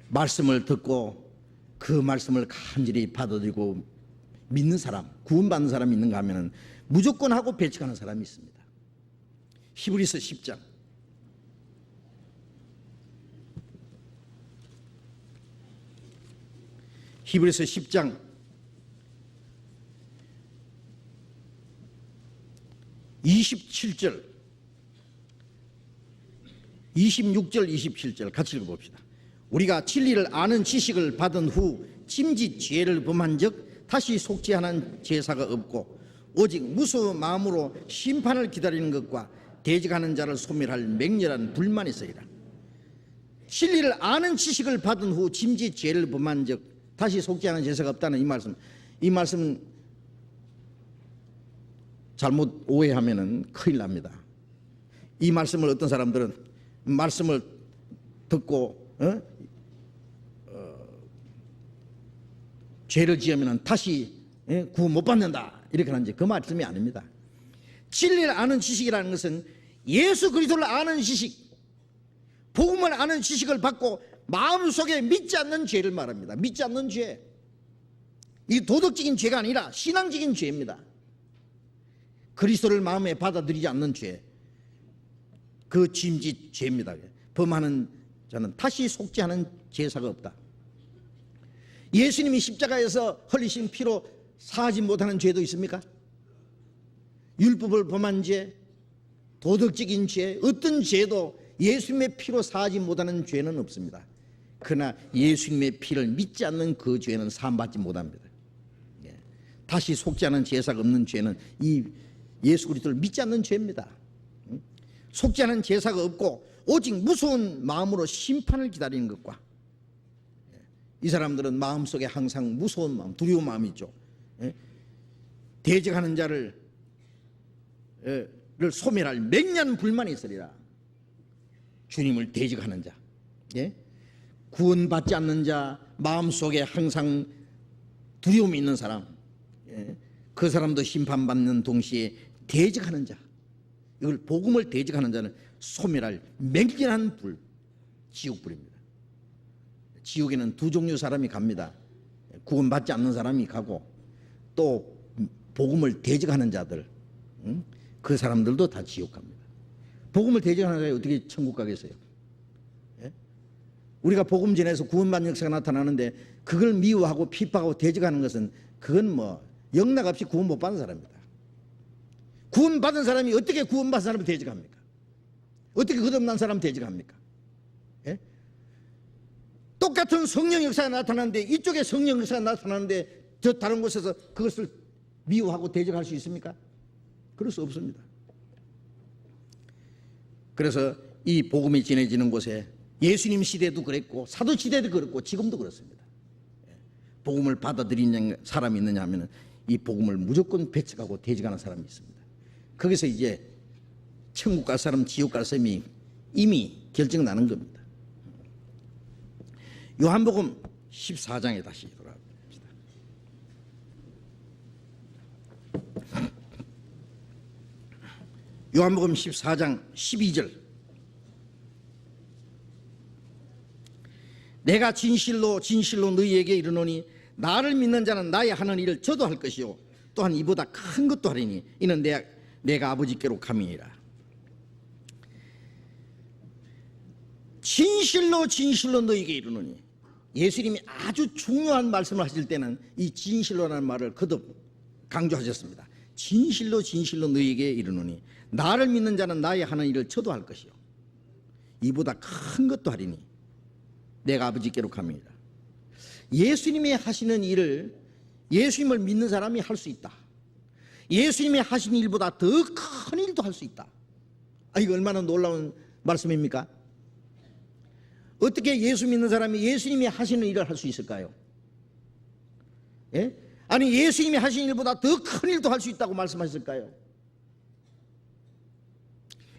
말씀을 듣고 그 말씀을 간절히 받아들이고 믿는 사람, 구원받는 사람이 있는가 하면 무조건 하고 배척하는 사람이 있습니다. 히브리서 10장 히브리서 10장 27절 26절 27절 같이 읽어봅시다. 우리가 진리를 아는 지식을 받은 후 짐짓 죄를 범한 적 다시 속지 않은 제사가 없고 오직 무서운 마음으로 심판을 기다리는 것과 대적하는 자를 소멸할 맹렬한 불만이 있으리라. 진리를 아는 지식을 받은 후 짐짓 죄를 범한 적 다시 속지 않은 제사가 없다는 이 말씀 잘못 오해하면 큰일 납니다. 이 말씀을 어떤 사람들은 말씀을 듣고 죄를 지으면 다시 구원 못 받는다 이렇게 하는지 그 말씀이 아닙니다. 진리를 아는 지식이라는 것은 예수 그리스도를 아는 지식, 복음을 아는 지식을 받고 마음속에 믿지 않는 죄를 말합니다. 믿지 않는 죄, 이 도덕적인 죄가 아니라 신앙적인 죄입니다. 그리스도를 마음에 받아들이지 않는 죄, 그 짐짓 죄입니다. 범하는 자는 다시 속지 않은 제사가 없다. 예수님이 십자가에서 흘리신 피로 사하지 못하는 죄도 있습니까? 율법을 범한 죄, 도덕적인 죄, 어떤 죄도 예수님의 피로 사하지 못하는 죄는 없습니다. 그러나 예수님의 피를 믿지 않는 그 죄는 사함받지 못합니다. 다시 속지 않은 제사가 없는 죄는 이 예수 그리스도를 믿지 않는 죄입니다. 속지 않은 제사가 없고 오직 무서운 마음으로 심판을 기다리는 것과, 이 사람들은 마음속에 항상 무서운 마음, 두려운 마음이 있죠. 대적하는 자를 소멸할 맹렬한 불만이 있으리라. 주님을 대적하는 자, 구원받지 않는 자, 마음속에 항상 두려움이 있는 사람, 그 사람도 심판받는 동시에 대적하는 자, 이걸 복음을 대적하는 자는 소멸할 맹렬한 불, 지옥불입니다. 지옥에는 두 종류 사람이 갑니다. 구원받지 않는 사람이 가고 또 복음을 대적하는 자들, 그 사람들도 다 지옥 갑니다. 복음을 대적하는 자가 어떻게 천국 가겠어요? 우리가 복음 전해서 구원받는 역사가 나타나는데 그걸 미워하고 핍박하고 대적하는 것은 그건 뭐 영락없이 구원 못 받는 사람입니다. 구원받은 사람이 어떻게 구원받은 사람을 대적합니까? 어떻게 거듭난 사람을 대적합니까? 똑같은 성령 역사가 나타나는데 이쪽에 성령 역사가 나타나는데 저 다른 곳에서 그것을 미워하고 대적할 수 있습니까? 그럴 수 없습니다. 그래서 이 복음이 전해지는 곳에 예수님 시대도 그랬고 사도 시대도 그렇고 지금도 그렇습니다. 복음을 받아들이는 사람이 있느냐 하면 이 복음을 무조건 배척하고 대적하는 사람이 있습니다. 거기서 이제 천국 갈 사람, 지옥 갈 사람이 이미 결정나는 겁니다. 요한복음 14장에 다시 돌아갑니다. 요한복음 14장 12절. 내가 진실로 진실로 너희에게 이르노니 나를 믿는 자는 나의 하는 일을 저도 할 것이요 또한 이보다 큰 것도 하리니 이는 내가 아버지께로 감이니라. 진실로 진실로 너희에게 이르노니, 예수님이 아주 중요한 말씀을 하실 때는 이 진실로라는 말을 거듭 강조하셨습니다. 진실로 진실로 너희에게 이르노니 나를 믿는 자는 나의 하는 일을 저도 할 것이요 이보다 큰 것도 하리니 내가 아버지께로 감이니라. 예수님이 하시는 일을 예수님을 믿는 사람이 할 수 있다. 예수님이 하시는 일보다 더 큰 일도 할 수 있다. 이거 얼마나 놀라운 말씀입니까? 어떻게 예수 믿는 사람이 예수님이 하시는 일을 할 수 있을까요? 아니 예수님이 하시는 일보다 더 큰 일도 할 수 있다고 말씀하셨을까요?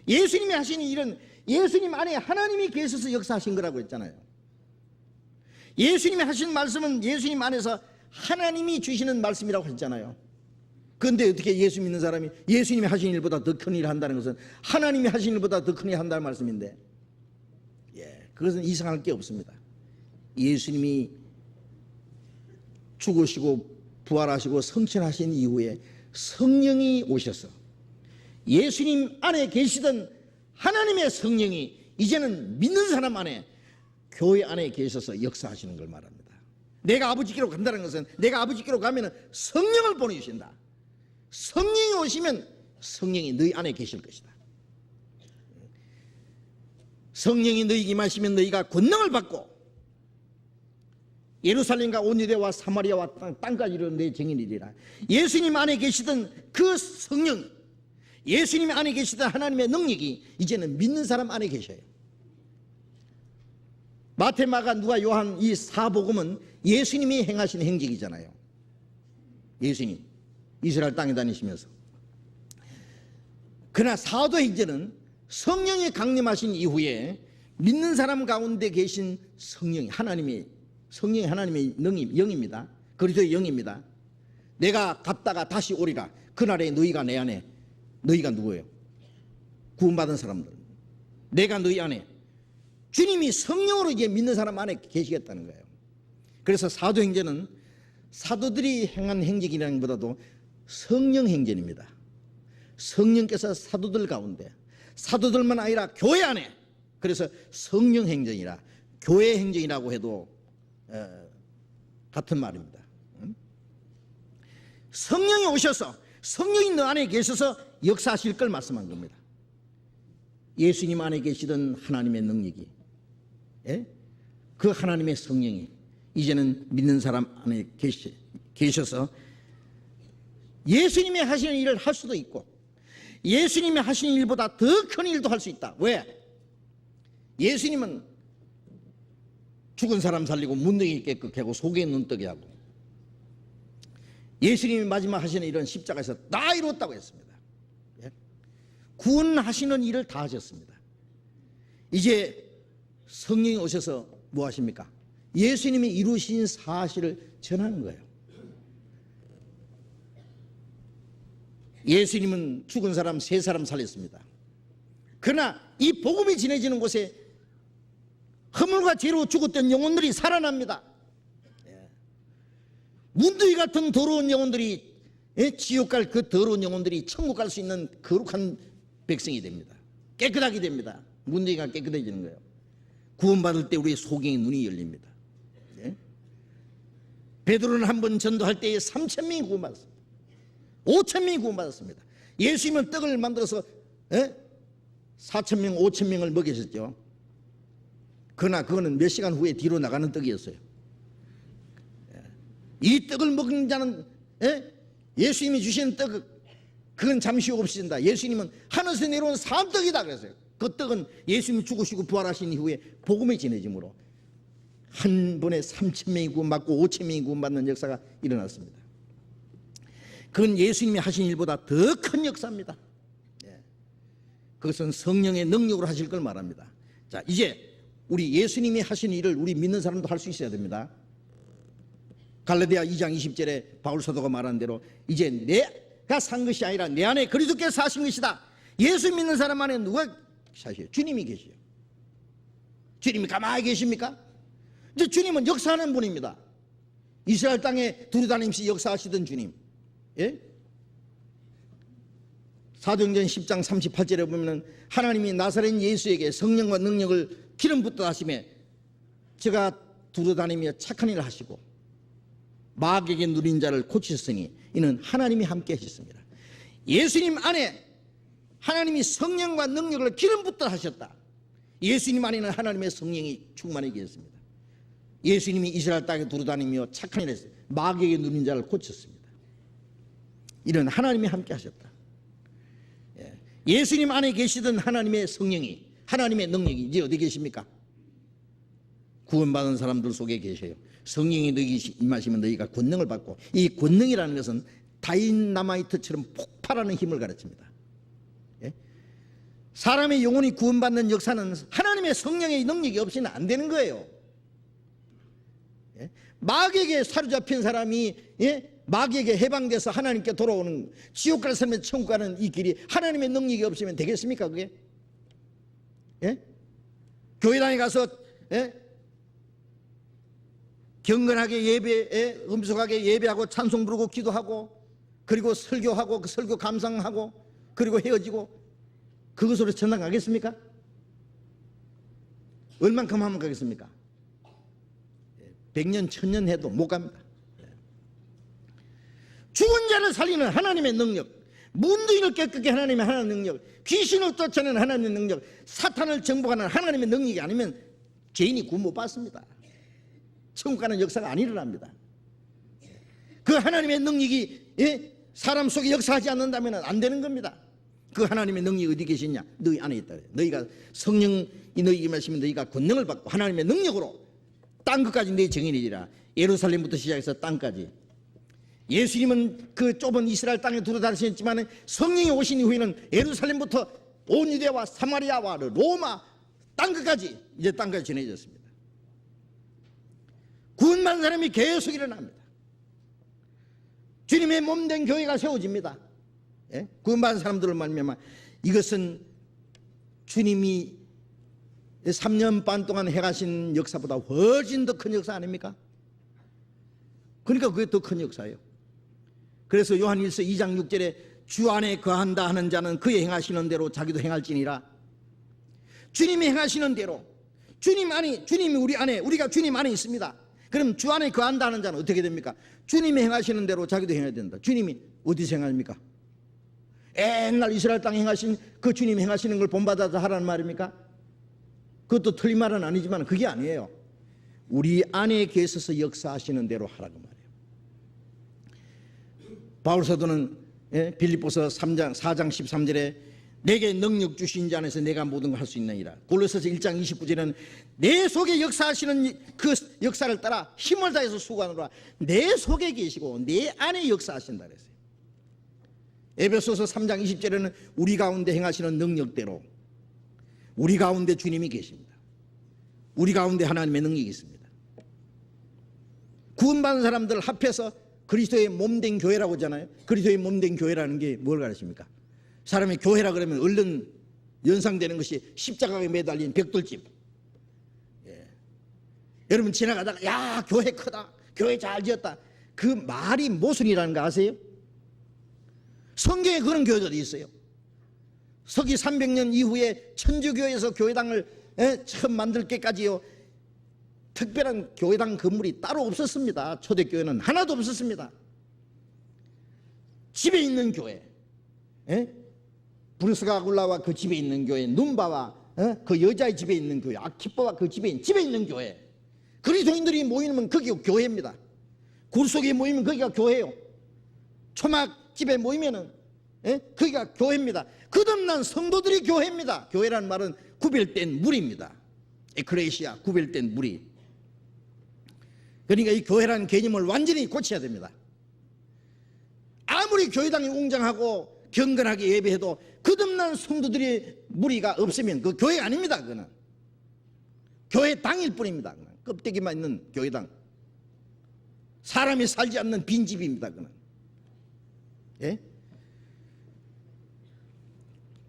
예수님이 하시는 일은 예수님 안에 하나님이 계셔서 역사하신 거라고 했잖아요. 예수님이 하신 말씀은 예수님 안에서 하나님이 주시는 말씀이라고 했잖아요. 그런데 어떻게 예수 믿는 사람이 예수님이 하신 일보다 더 큰 일을 한다는 것은 하나님이 하신 일보다 더 큰 일을 한다는 말씀인데, 그것은 이상할 게 없습니다. 예수님이 죽으시고 부활하시고 성천하신 이후에 성령이 오셔서 예수님 안에 계시던 하나님의 성령이 이제는 믿는 사람 안에, 교회 안에 계셔서 역사하시는 걸 말합니다. 내가 아버지께로 간다는 것은 내가 아버지께로 가면 성령을 보내주신다. 성령이 오시면 성령이 너희 안에 계실 것이다. 성령이 너희에게 임하시면 너희가 권능을 받고 예루살렘과 온 유대와 사마리아와 땅까지 이르는 내 증인이리라. 예수님 안에 계시던 그 성령, 예수님 안에 계시던 하나님의 능력이 이제는 믿는 사람 안에 계셔요. 마태, 마가, 누가, 요한 이 사복음은 예수님이 행하신 행적이잖아요. 예수님 이스라엘 땅에 다니시면서. 그러나 사도행전은 성령이 강림하신 이후에 믿는 사람 가운데 계신 성령이 하나님의 영입니다. 그리스도의 영입니다. 내가 갔다가 다시 오리라. 그날에 너희가 내 안에, 너희가 누구예요? 구원받은 사람들. 내가 너희 안에, 주님이 성령으로 이제 믿는 사람 안에 계시겠다는 거예요. 그래서 사도행전은 사도들이 행한 행적이라는 것보다도 성령 행전입니다. 성령께서 사도들 가운데, 사도들만 아니라 교회 안에, 그래서 성령 행전이라, 교회 행전이라고 해도 같은 말입니다. 성령이 오셔서, 성령이 너 안에 계셔서 역사하실 걸 말씀한 겁니다. 예수님 안에 계시던 하나님의 능력이, 그 하나님의 성령이 이제는 믿는 사람 안에 계셔서 예수님이 하시는 일을 할 수도 있고 예수님이 하시는 일보다 더 큰 일도 할 수 있다. 왜? 예수님은 죽은 사람 살리고 문둥이 깨끗게 하고 속에 눈뜨게 하고, 예수님이 마지막 하시는 일은 십자가에서 다 이루었다고 했습니다. 구원하시는 일을 다 하셨습니다. 이제 성령이 오셔서 뭐 하십니까? 예수님이 이루신 사실을 전하는 거예요. 예수님은 죽은 사람 3사람 살렸습니다. 그러나 이 복음이 전해지는 곳에 허물과 죄로 죽었던 영혼들이 살아납니다. 문둥이 같은 더러운 영혼들이, 지옥 갈 그 더러운 영혼들이 천국 갈 수 있는 거룩한 백성이 됩니다. 깨끗하게 됩니다. 문둥이가 깨끗해지는 거예요. 구원받을 때 우리의 소경의 눈이 열립니다. 베드로는 한 번 전도할 때에 3,000명이 구원받았습니다. 5,000명이 구원받았습니다. 예수님은 떡을 만들어서 4,000명, 5,000명을 먹이셨죠. 그러나 그거는 몇 시간 후에 뒤로 나가는 떡이었어요. 이 떡을 먹는 자는, 예수님이 주시는 떡, 그건 잠시 후 없어진다. 예수님은 하늘에서 내려온 산떡이다 그랬어요. 그 떡은 예수님이 죽으시고 부활하신 이후에 복음이 전해짐으로 한 번에 3,000명이 구원받고 5,000명이 구원받는 역사가 일어났습니다. 그건 예수님이 하신 일보다 더 큰 역사입니다. 그것은 성령의 능력으로 하실 걸 말합니다. 자, 이제 우리 예수님이 하신 일을 우리 믿는 사람도 할 수 있어야 됩니다. 갈라디아 2장 20절에 바울 사도가 말한 대로 이제 내가 산 것이 아니라 내 안에 그리스도께서 사신 것이다. 예수 믿는 사람 안에 누가 사셔요? 주님이 계시요. 주님이 가만히 계십니까? 이제 주님은 역사하는 분입니다. 이스라엘 땅에 두루다니면서 역사하시던 주님. 사도행전 10장 38절에 보면 하나님이 나사렛 예수에게 성령과 능력을 기름 붓다 하심에 제가 두루다니며 착한 일을 하시고 마귀에게 누린 자를 고치셨으니 이는 하나님이 함께 하셨습니다. 예수님 안에 하나님이 성령과 능력을 기름 붓다 하셨다. 예수님 안에는 하나님의 성령이 충만해 계셨습니다. 예수님이 이스라엘 땅에 두루다니며 착한 일을 했어요. 마귀에게 누린 자를 고쳤습니다. 이런 하나님이 함께 하셨다. 예수님 안에 계시던 하나님의 성령이, 하나님의 능력이 이제 어디 계십니까? 구원받은 사람들 속에 계셔요. 성령이 너희 임하시면 너희가 권능을 받고, 이 권능이라는 것은 다이나마이트처럼 폭발하는 힘을 가르칩니다. 사람의 영혼이 구원받는 역사는 하나님의 성령의 능력이 없이는 안 되는 거예요. 마귀에게 사로잡힌 사람이 마귀에게 해방돼서 하나님께 돌아오는, 지옥 갈 사람의 천국 가는 이 길이 하나님의 능력이 없으면 되겠습니까? 그게? 교회당에 가서 경건하게 예배, 음숙하게 예배하고 찬송 부르고 기도하고 그리고 설교하고 그 설교 감상하고 그리고 헤어지고 그것으로 천당 가겠습니까? 얼만큼 하면 가겠습니까? 100년 1000년 해도 못 갑니다. 죽은 자를 살리는 하나님의 능력, 문두인을 깨끗게 하나님의 하나님 능력, 귀신을 쫓아내는 하나님의 능력, 사탄을 정복하는 하나님의 능력이 아니면 죄인이 구원 못 받습니다. 천국 가는 역사가 안 일어납니다. 그 하나님의 능력이 사람 속에 역사하지 않는다면 안 되는 겁니다. 그 하나님의 능력이 어디 계시냐? 너희 안에 있다. 너희가 성령이 너희에게 마시면 너희가 권능을 받고 하나님의 능력으로 땅 끝까지 내 정인이지라. 예루살렘부터 시작해서 땅까지. 예수님은 그 좁은 이스라엘 땅에 두루 다니셨지만 성령이 오신 이후에는 예루살렘부터 온 유대와 사마리아와 로마 땅 끝까지 이제 땅까지 전해졌습니다. 구원받은 사람이 계속 일어납니다. 주님의 몸된 교회가 세워집니다. 예? 구원받은 사람들을 말미암아 이것은 주님이 3년 반 동안 해가신 역사보다 훨씬 더 큰 역사 아닙니까? 그러니까 그게 더 큰 역사예요. 그래서 요한일서 2장 6절에 주 안에 거한다 하는 자는 그의 행하시는 대로 자기도 행할지니라. 주님이 행하시는 대로 주님이 우리 안에, 우리가 주님 안에 있습니다. 그럼 주 안에 거한다 하는 자는 어떻게 됩니까? 주님이 행하시는 대로 자기도 행해야 된다. 주님이 어디서 행합니까? 옛날 이스라엘 땅에 행하신 그 주님이 행하시는 걸 본받아서 하라는 말입니까? 그것도 틀린 말은 아니지만 그게 아니에요. 우리 안에 계셔서 역사하시는 대로 하라고 말이에요. 바울 사도는 빌립보서 4장 13절에 내게 능력 주신 자 안에서 내가 모든 걸 할 수 있느니라. 골로새서 1장 29절에는 내 속에 역사하시는 그 역사를 따라 힘을 다해서 수고하노라. 내 속에 계시고 내 안에 역사하신다 그랬어요. 에베소서 3장 20절에는 우리 가운데 행하시는 능력대로 우리 가운데 주님이 계십니다. 우리 가운데 하나님의 능력이 있습니다. 구원받은 사람들 합해서 그리스도의 몸된 교회라고 하잖아요. 그리스도의 몸된 교회라는 게 뭘 가르칩니까? 사람이 교회라 그러면 얼른 연상되는 것이 십자가에 매달린 벽돌집. 여러분 지나가다가 야 교회 크다, 교회 잘 지었다, 그 말이 모순이라는 거 아세요? 성경에 그런 교회들이 있어요. 서기 300년 이후에 천주교에서 교회당을 처음 만들 때까지요, 특별한 교회당 건물이 따로 없었습니다. 초대교회는 하나도 없었습니다. 집에 있는 교회, 브루스가 굴라와 그 집에 있는 교회, 눈바와 그 여자의 집에 있는 교회, 아키뽀와 그 집에 있는 교회, 그리스도인들이 모이면 거기가 교회입니다. 굴 속에 모이면 거기가 교회예요. 초막집에 모이면은 거기가 교회입니다. 거듭난 성도들이 교회입니다. 교회라는 말은 구별된 무리입니다. 에크레시아, 구별된 무리. 그러니까 이 교회라는 개념을 완전히 고쳐야 됩니다. 아무리 교회당이 웅장하고 경건하게 예배해도 거듭난 성도들의 무리가 없으면 그 교회 아닙니다. 그거는 교회당일 뿐입니다. 그건 껍데기만 있는 교회당, 사람이 살지 않는 빈집입니다. 그거는. 예?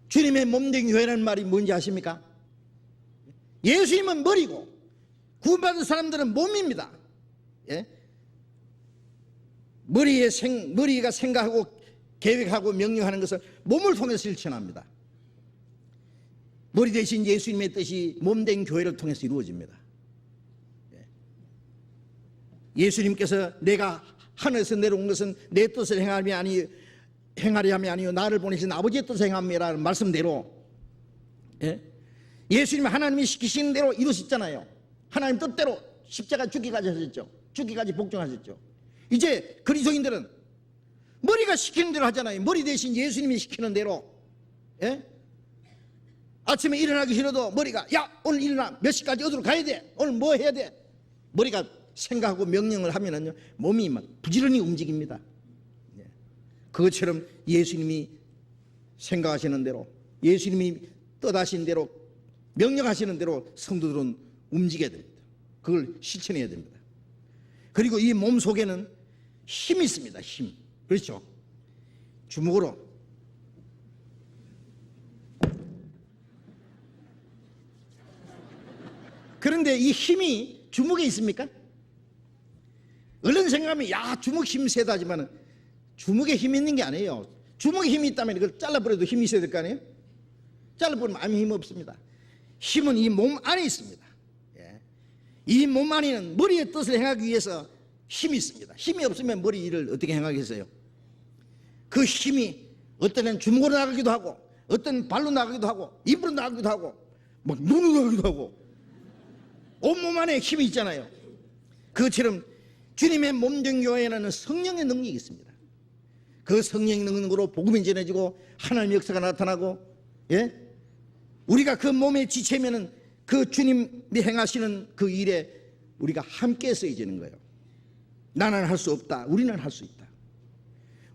주님의 몸된 교회라는 말이 뭔지 아십니까? 예수님은 머리고 구원받은 사람들은 몸입니다. 예? 머리가 생각하고 계획하고 명령하는 것을 몸을 통해서 실천합니다. 머리 대신 예수님의 뜻이 몸된 교회를 통해서 이루어집니다. 예수님께서 내가 하늘에서 내려온 것은 내 뜻을 행하려 함이 아니요 나를 보내신 아버지의 뜻을 행함이라는 말씀대로, 예수님이 하나님이 시키시는 대로 이루셨잖아요. 하나님 뜻대로 십자가 죽기까지 하셨죠. 죽기까지 복종하셨죠. 이제 그리스도인들은 머리가 시키는 대로 하잖아요. 머리 대신 예수님이 시키는 대로. 아침에 일어나기 싫어도 머리가 야 오늘 일어나, 몇 시까지 어디로 가야 돼, 오늘 뭐 해야 돼, 머리가 생각하고 명령을 하면은요 몸이 막 부지런히 움직입니다. 그것처럼 예수님이 생각하시는 대로, 예수님이 뜻하신 대로, 명령하시는 대로 성도들은 움직여야 됩니다. 그걸 실천해야 됩니다. 그리고 이 몸 속에는 힘이 있습니다. 힘. 그렇죠? 주먹으로 그런데 이 힘이 주먹에 있습니까? 얼른 생각하면 야 주먹 힘 세다 하지만 주먹에 힘이 있는 게 아니에요. 주먹에 힘이 있다면 이걸 잘라버려도 힘이 있어야 될 거 아니에요? 잘라버리면 아무 힘 없습니다. 힘은 이 몸 안에 있습니다. 이 몸 안에는 머리의 뜻을 행하기 위해서 힘이 있습니다. 힘이 없으면 머리 일을 어떻게 행하겠어요? 그 힘이 어떤 애는 주먹으로 나가기도 하고, 어떤 발로 나가기도 하고, 입으로 나가기도 하고, 막 눈으로 나가기도 하고, 온몸 안에 힘이 있잖아요. 그것처럼 주님의 몸된 교회에는 성령의 능력이 있습니다. 그 성령의 능력으로 복음이 전해지고 하나님의 역사가 나타나고, 예? 우리가 그 몸의 지체면은 그 주님이 행하시는 그 일에 우리가 함께 쓰여지는 거예요. 나는 할 수 없다. 우리는 할 수 있다.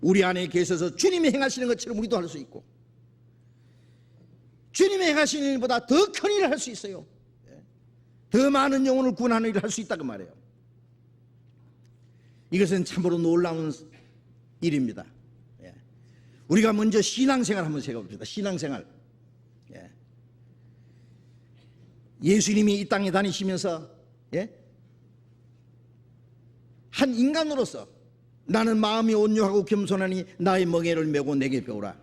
우리 안에 계셔서 주님이 행하시는 것처럼 우리도 할 수 있고, 주님이 행하시는 일보다 더 큰 일을 할 수 있어요. 더 많은 영혼을 구원하는 일을 할 수 있다 그 말이에요. 이것은 참으로 놀라운 일입니다. 우리가 먼저 신앙생활 한번 생각해봅시다. 신앙생활. 예수님이 이 땅에 다니시면서 한 인간으로서 나는 마음이 온유하고 겸손하니 나의 멍에를 메고 내게 배우라.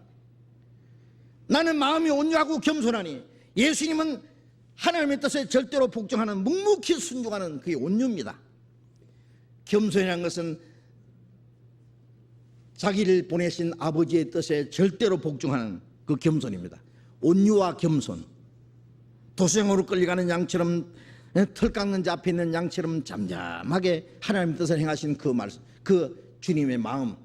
나는 마음이 온유하고 겸손하니, 예수님은 하나님의 뜻에 절대로 복종하는, 묵묵히 순종하는 그게 온유입니다. 겸손이라는 것은 자기를 보내신 아버지의 뜻에 절대로 복종하는 그 겸손입니다. 온유와 겸손. 도수장으로 끌려가는 양처럼, 털 깎는 자 앞에 있는 양처럼 잠잠하게 하나님의 뜻을 행하신 그 말씀, 그 주님의 마음.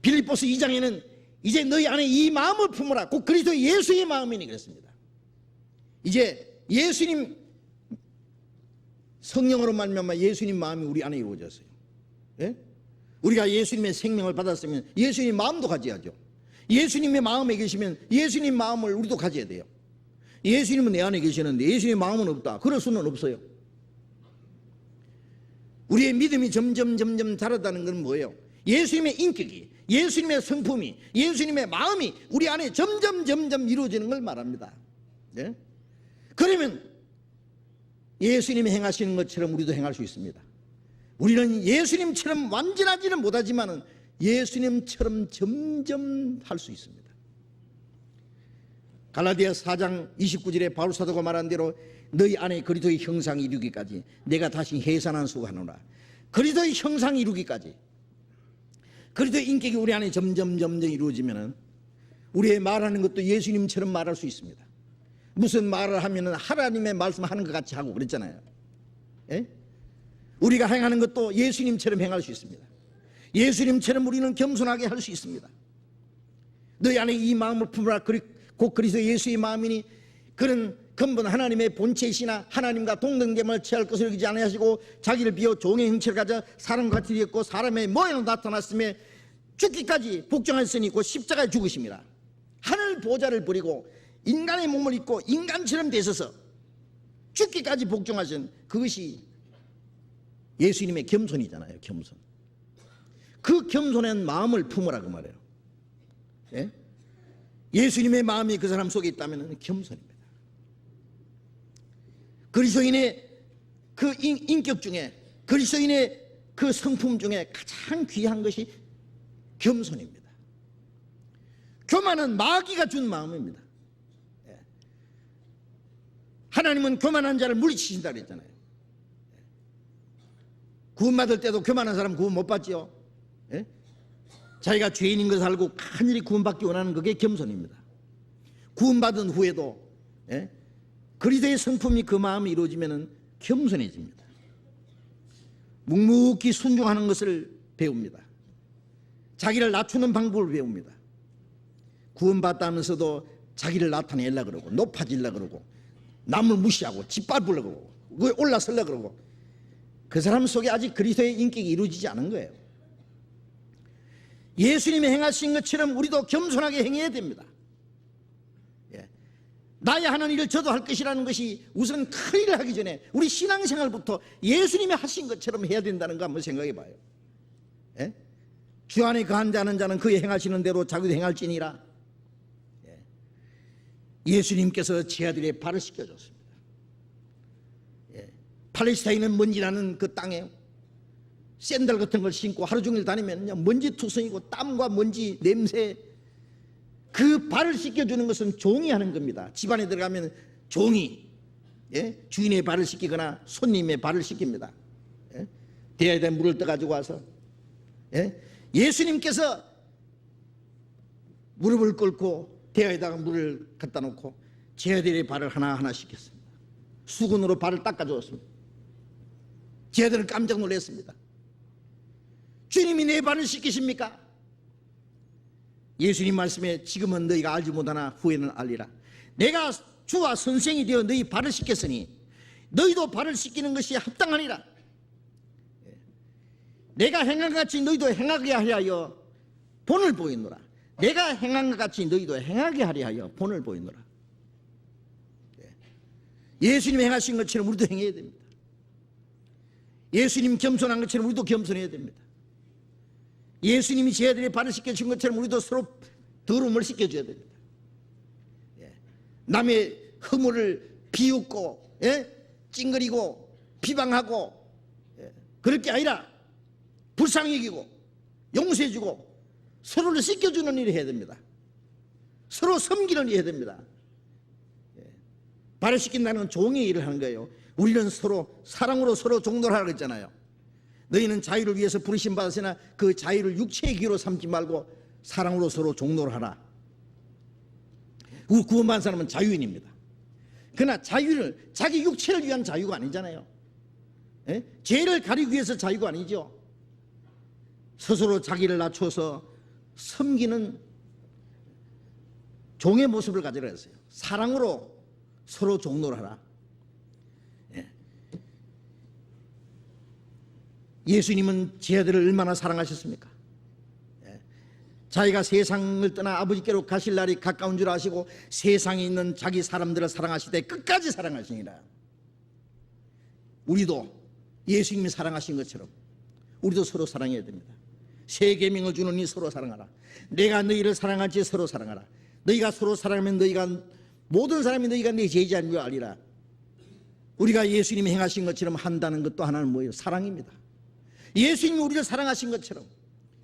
빌립보서 2장에는 이제 너희 안에 이 마음을 품으라. 곧 그리스도 예수의 마음이니 그랬습니다. 이제 예수님 성령으로 말미암아 예수님 마음이 우리 안에 이루어졌어요. 예? 우리가 예수님의 생명을 받았으면 예수님 마음도 가져야죠. 예수님의 마음에 계시면 예수님 마음을 우리도 가져야 돼요. 예수님은 내 안에 계시는데 예수님의 마음은 없다. 그럴 수는 없어요. 우리의 믿음이 점점 자라다는 건 뭐예요? 예수님의 인격이, 예수님의 성품이, 예수님의 마음이 우리 안에 점점 이루어지는 걸 말합니다. 네? 그러면 예수님이 행하시는 것처럼 우리도 행할 수 있습니다. 우리는 예수님처럼 완전하지는 못하지만 예수님처럼 점점 할 수 있습니다. 갈라디아 4장 29절에 바울 사도가 말한 대로 너희 안에 그리스도의 형상이 이루기까지 내가 다시 해산한 수고하노라. 그리스도의 형상이 이루기까지, 그리스도의 인격이 우리 안에 점점 이루어지면 우리의 말하는 것도 예수님처럼 말할 수 있습니다. 무슨 말을 하면 하나님의 말씀하는 것 같이 하고 그랬잖아요. 예? 우리가 행하는 것도 예수님처럼 행할 수 있습니다. 예수님처럼 우리는 겸손하게 할 수 있습니다. 너희 안에 이 마음을 품으라. 곧 그리스도 예수의 마음이니, 그는 근본 하나님의 본체이시나 하나님과 동등됨을 취할 것을 여기지 아니하시고 자기를 비워 종의 형체를 가져 사람과 같이 되었고 사람의 모양으로 나타났음에 죽기까지 복종하였으니 곧 십자가에 죽으심이라. 하늘 보좌를 버리고 인간의 몸을 입고 인간처럼 되셔서 죽기까지 복종하신 그것이 예수님의 겸손이잖아요. 겸손. 그 겸손한 마음을 품으라 그 말이에요. 예? 예수님의 마음이 그 사람 속에 있다면 겸손입니다. 그리스도인의 그 인격 중에, 그리스도인의 그 성품 중에 가장 귀한 것이 겸손입니다. 교만은 마귀가 준 마음입니다. 하나님은 교만한 자를 물리치신다 그랬잖아요. 구원받을 때도 교만한 사람 구원 못 받지요. 예? 자기가 죄인인 것을 알고 간절히 구원받기 원하는 그게 겸손입니다. 구원받은 후에도 그리스도의 성품이 그 마음이 이루어지면 겸손해집니다. 묵묵히 순종하는 것을 배웁니다. 자기를 낮추는 방법을 배웁니다. 구원받다면서도 자기를 나타내려고 그러고 높아지려고 그러고 남을 무시하고 짓밟으려고 그러고 올라서려고 그러고, 그 사람 속에 아직 그리스도의 인격이 이루어지지 않은 거예요. 예수님이 행하신 것처럼 우리도 겸손하게 행해야 됩니다. 나의 하는 일을 저도 할 것이라는 것이 우선 큰 일을 하기 전에 우리 신앙생활부터 예수님이 하신 것처럼 해야 된다는 거 한번 생각해 봐요. 주 안에 거한 자는 그의 행하시는 대로 자기도 행할지니라. 예수님께서 제 아들의 발을 씻겨줬습니다. 팔레스타인은 먼지나는 그 땅에 샌들 같은 걸 신고 하루 종일 다니면 먼지투성이고 땀과 먼지 냄새, 그 발을 씻겨주는 것은 종이 하는 겁니다. 집안에 들어가면 종이 주인의 발을 씻기거나 손님의 발을 씻깁니다. 대야에 물을 떠가지고 와서 예수님께서 무릎을 꿇고 대야에다가 물을 갖다 놓고 제 아들의 발을 하나하나 씻겼습니다. 수건으로 발을 닦아주었습니다. 제 아들은 깜짝 놀랐습니다. 주님이 내 발을 씻기십니까? 예수님 말씀에 지금은 너희가 알지 못하나 후에는 알리라. 내가 주와 선생이 되어 너희 발을 씻겼으니 너희도 발을 씻기는 것이 합당하니라. 내가 행한 것 같이 너희도 행하게 하여 본을 보이노라. 내가 행한 것 같이 너희도 행하게 하려 하여 본을 보이노라. 예수님 행하신 것처럼 우리도 행해야 됩니다. 예수님 겸손한 것처럼 우리도 겸손해야 됩니다. 예수님이 제 아들의 발을 씻겨준 것처럼 우리도 서로 더러움을 씻겨줘야 됩니다. 남의 허물을 비웃고 찡그리고 비방하고 그럴 게 아니라 불쌍히 여기고 용서해주고 서로를 씻겨주는 일을 해야 됩니다. 서로 섬기는 일을 해야 됩니다. 발을 씻긴다는 건 종의 일을 하는 거예요. 우리는 서로 사랑으로 서로 종노를 하라고 했잖아요. 너희는 자유를 위해서 부르심 받았으나 그 자유를 육체의 기로 삼지 말고 사랑으로 서로 종노를 하라. 구원받은 사람은 자유인입니다. 그러나 자유를 자기 육체를 위한 자유가 아니잖아요. 죄를 가리기 위해서 자유가 아니죠. 스스로 자기를 낮춰서 섬기는 종의 모습을 가지라 했어요. 사랑으로 서로 종노를 하라. 예수님은 제 아들을 얼마나 사랑하셨습니까? 자기가 세상을 떠나 아버지께로 가실 날이 가까운 줄 아시고 세상에 있는 자기 사람들을 사랑하시되 끝까지 사랑하시니라. 우리도 예수님이 사랑하신 것처럼 우리도 서로 사랑해야 됩니다. 새 계명을 주노니 서로 사랑하라. 내가 너희를 사랑할지 서로 사랑하라. 너희가 서로 사랑하면 너희가 모든 사람이 너희가 내 제자인 줄 알리라. 우리가 예수님이 행하신 것처럼 한다는 것도 하나는 뭐예요? 사랑입니다. 예수님이 우리를 사랑하신 것처럼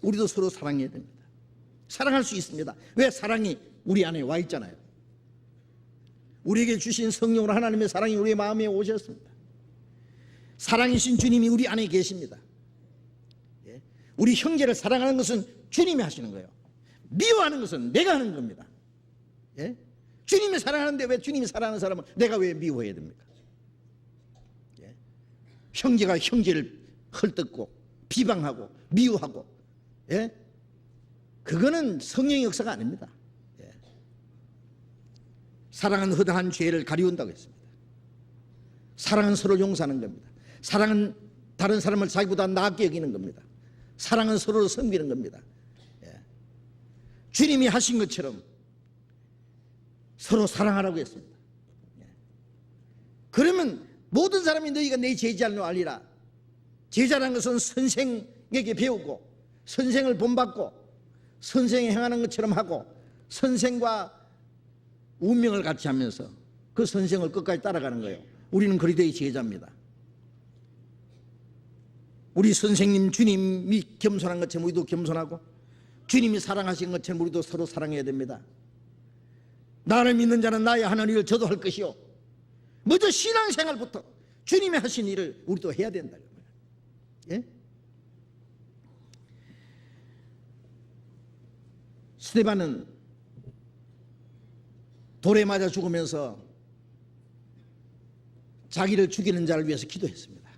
우리도 서로 사랑해야 됩니다. 사랑할 수 있습니다. 왜? 사랑이 우리 안에 와 있잖아요. 우리에게 주신 성령으로 하나님의 사랑이 우리의 마음에 오셨습니다. 사랑이신 주님이 우리 안에 계십니다. 우리 형제를 사랑하는 것은 주님이 하시는 거예요. 미워하는 것은 내가 하는 겁니다. 주님이 사랑하는데 왜 주님이 사랑하는 사람을 내가 왜 미워해야 됩니까? 형제가 형제를 헐뜯고 비방하고 미워하고 그거는 성령의 역사가 아닙니다. 사랑은 허다한 죄를 가리운다고 했습니다. 사랑은 서로를 용서하는 겁니다. 사랑은 다른 사람을 자기보다 나게 여기는 겁니다. 사랑은 서로를 섬기는 겁니다. 주님이 하신 것처럼 서로 사랑하라고 했습니다. 그러면 모든 사람이 너희가 내 제자인 줄 알리라. 제자라는 것은 선생에게 배우고 선생을 본받고 선생이 행하는 것처럼 하고 선생과 운명을 같이 하면서 그 선생을 끝까지 따라가는 거예요. 우리는 그리스도의 제자입니다. 우리 선생님 주님이 겸손한 것처럼 우리도 겸손하고 주님이 사랑하신 것처럼 우리도 서로 사랑해야 됩니다. 나를 믿는 자는 나의 하는 일을 저도 할 것이요. 먼저 신앙생활부터 주님이 하신 일을 우리도 해야 된다. 스데반은 돌에 맞아 죽으면서 자기를 죽이는 자를 위해서 기도했습니다.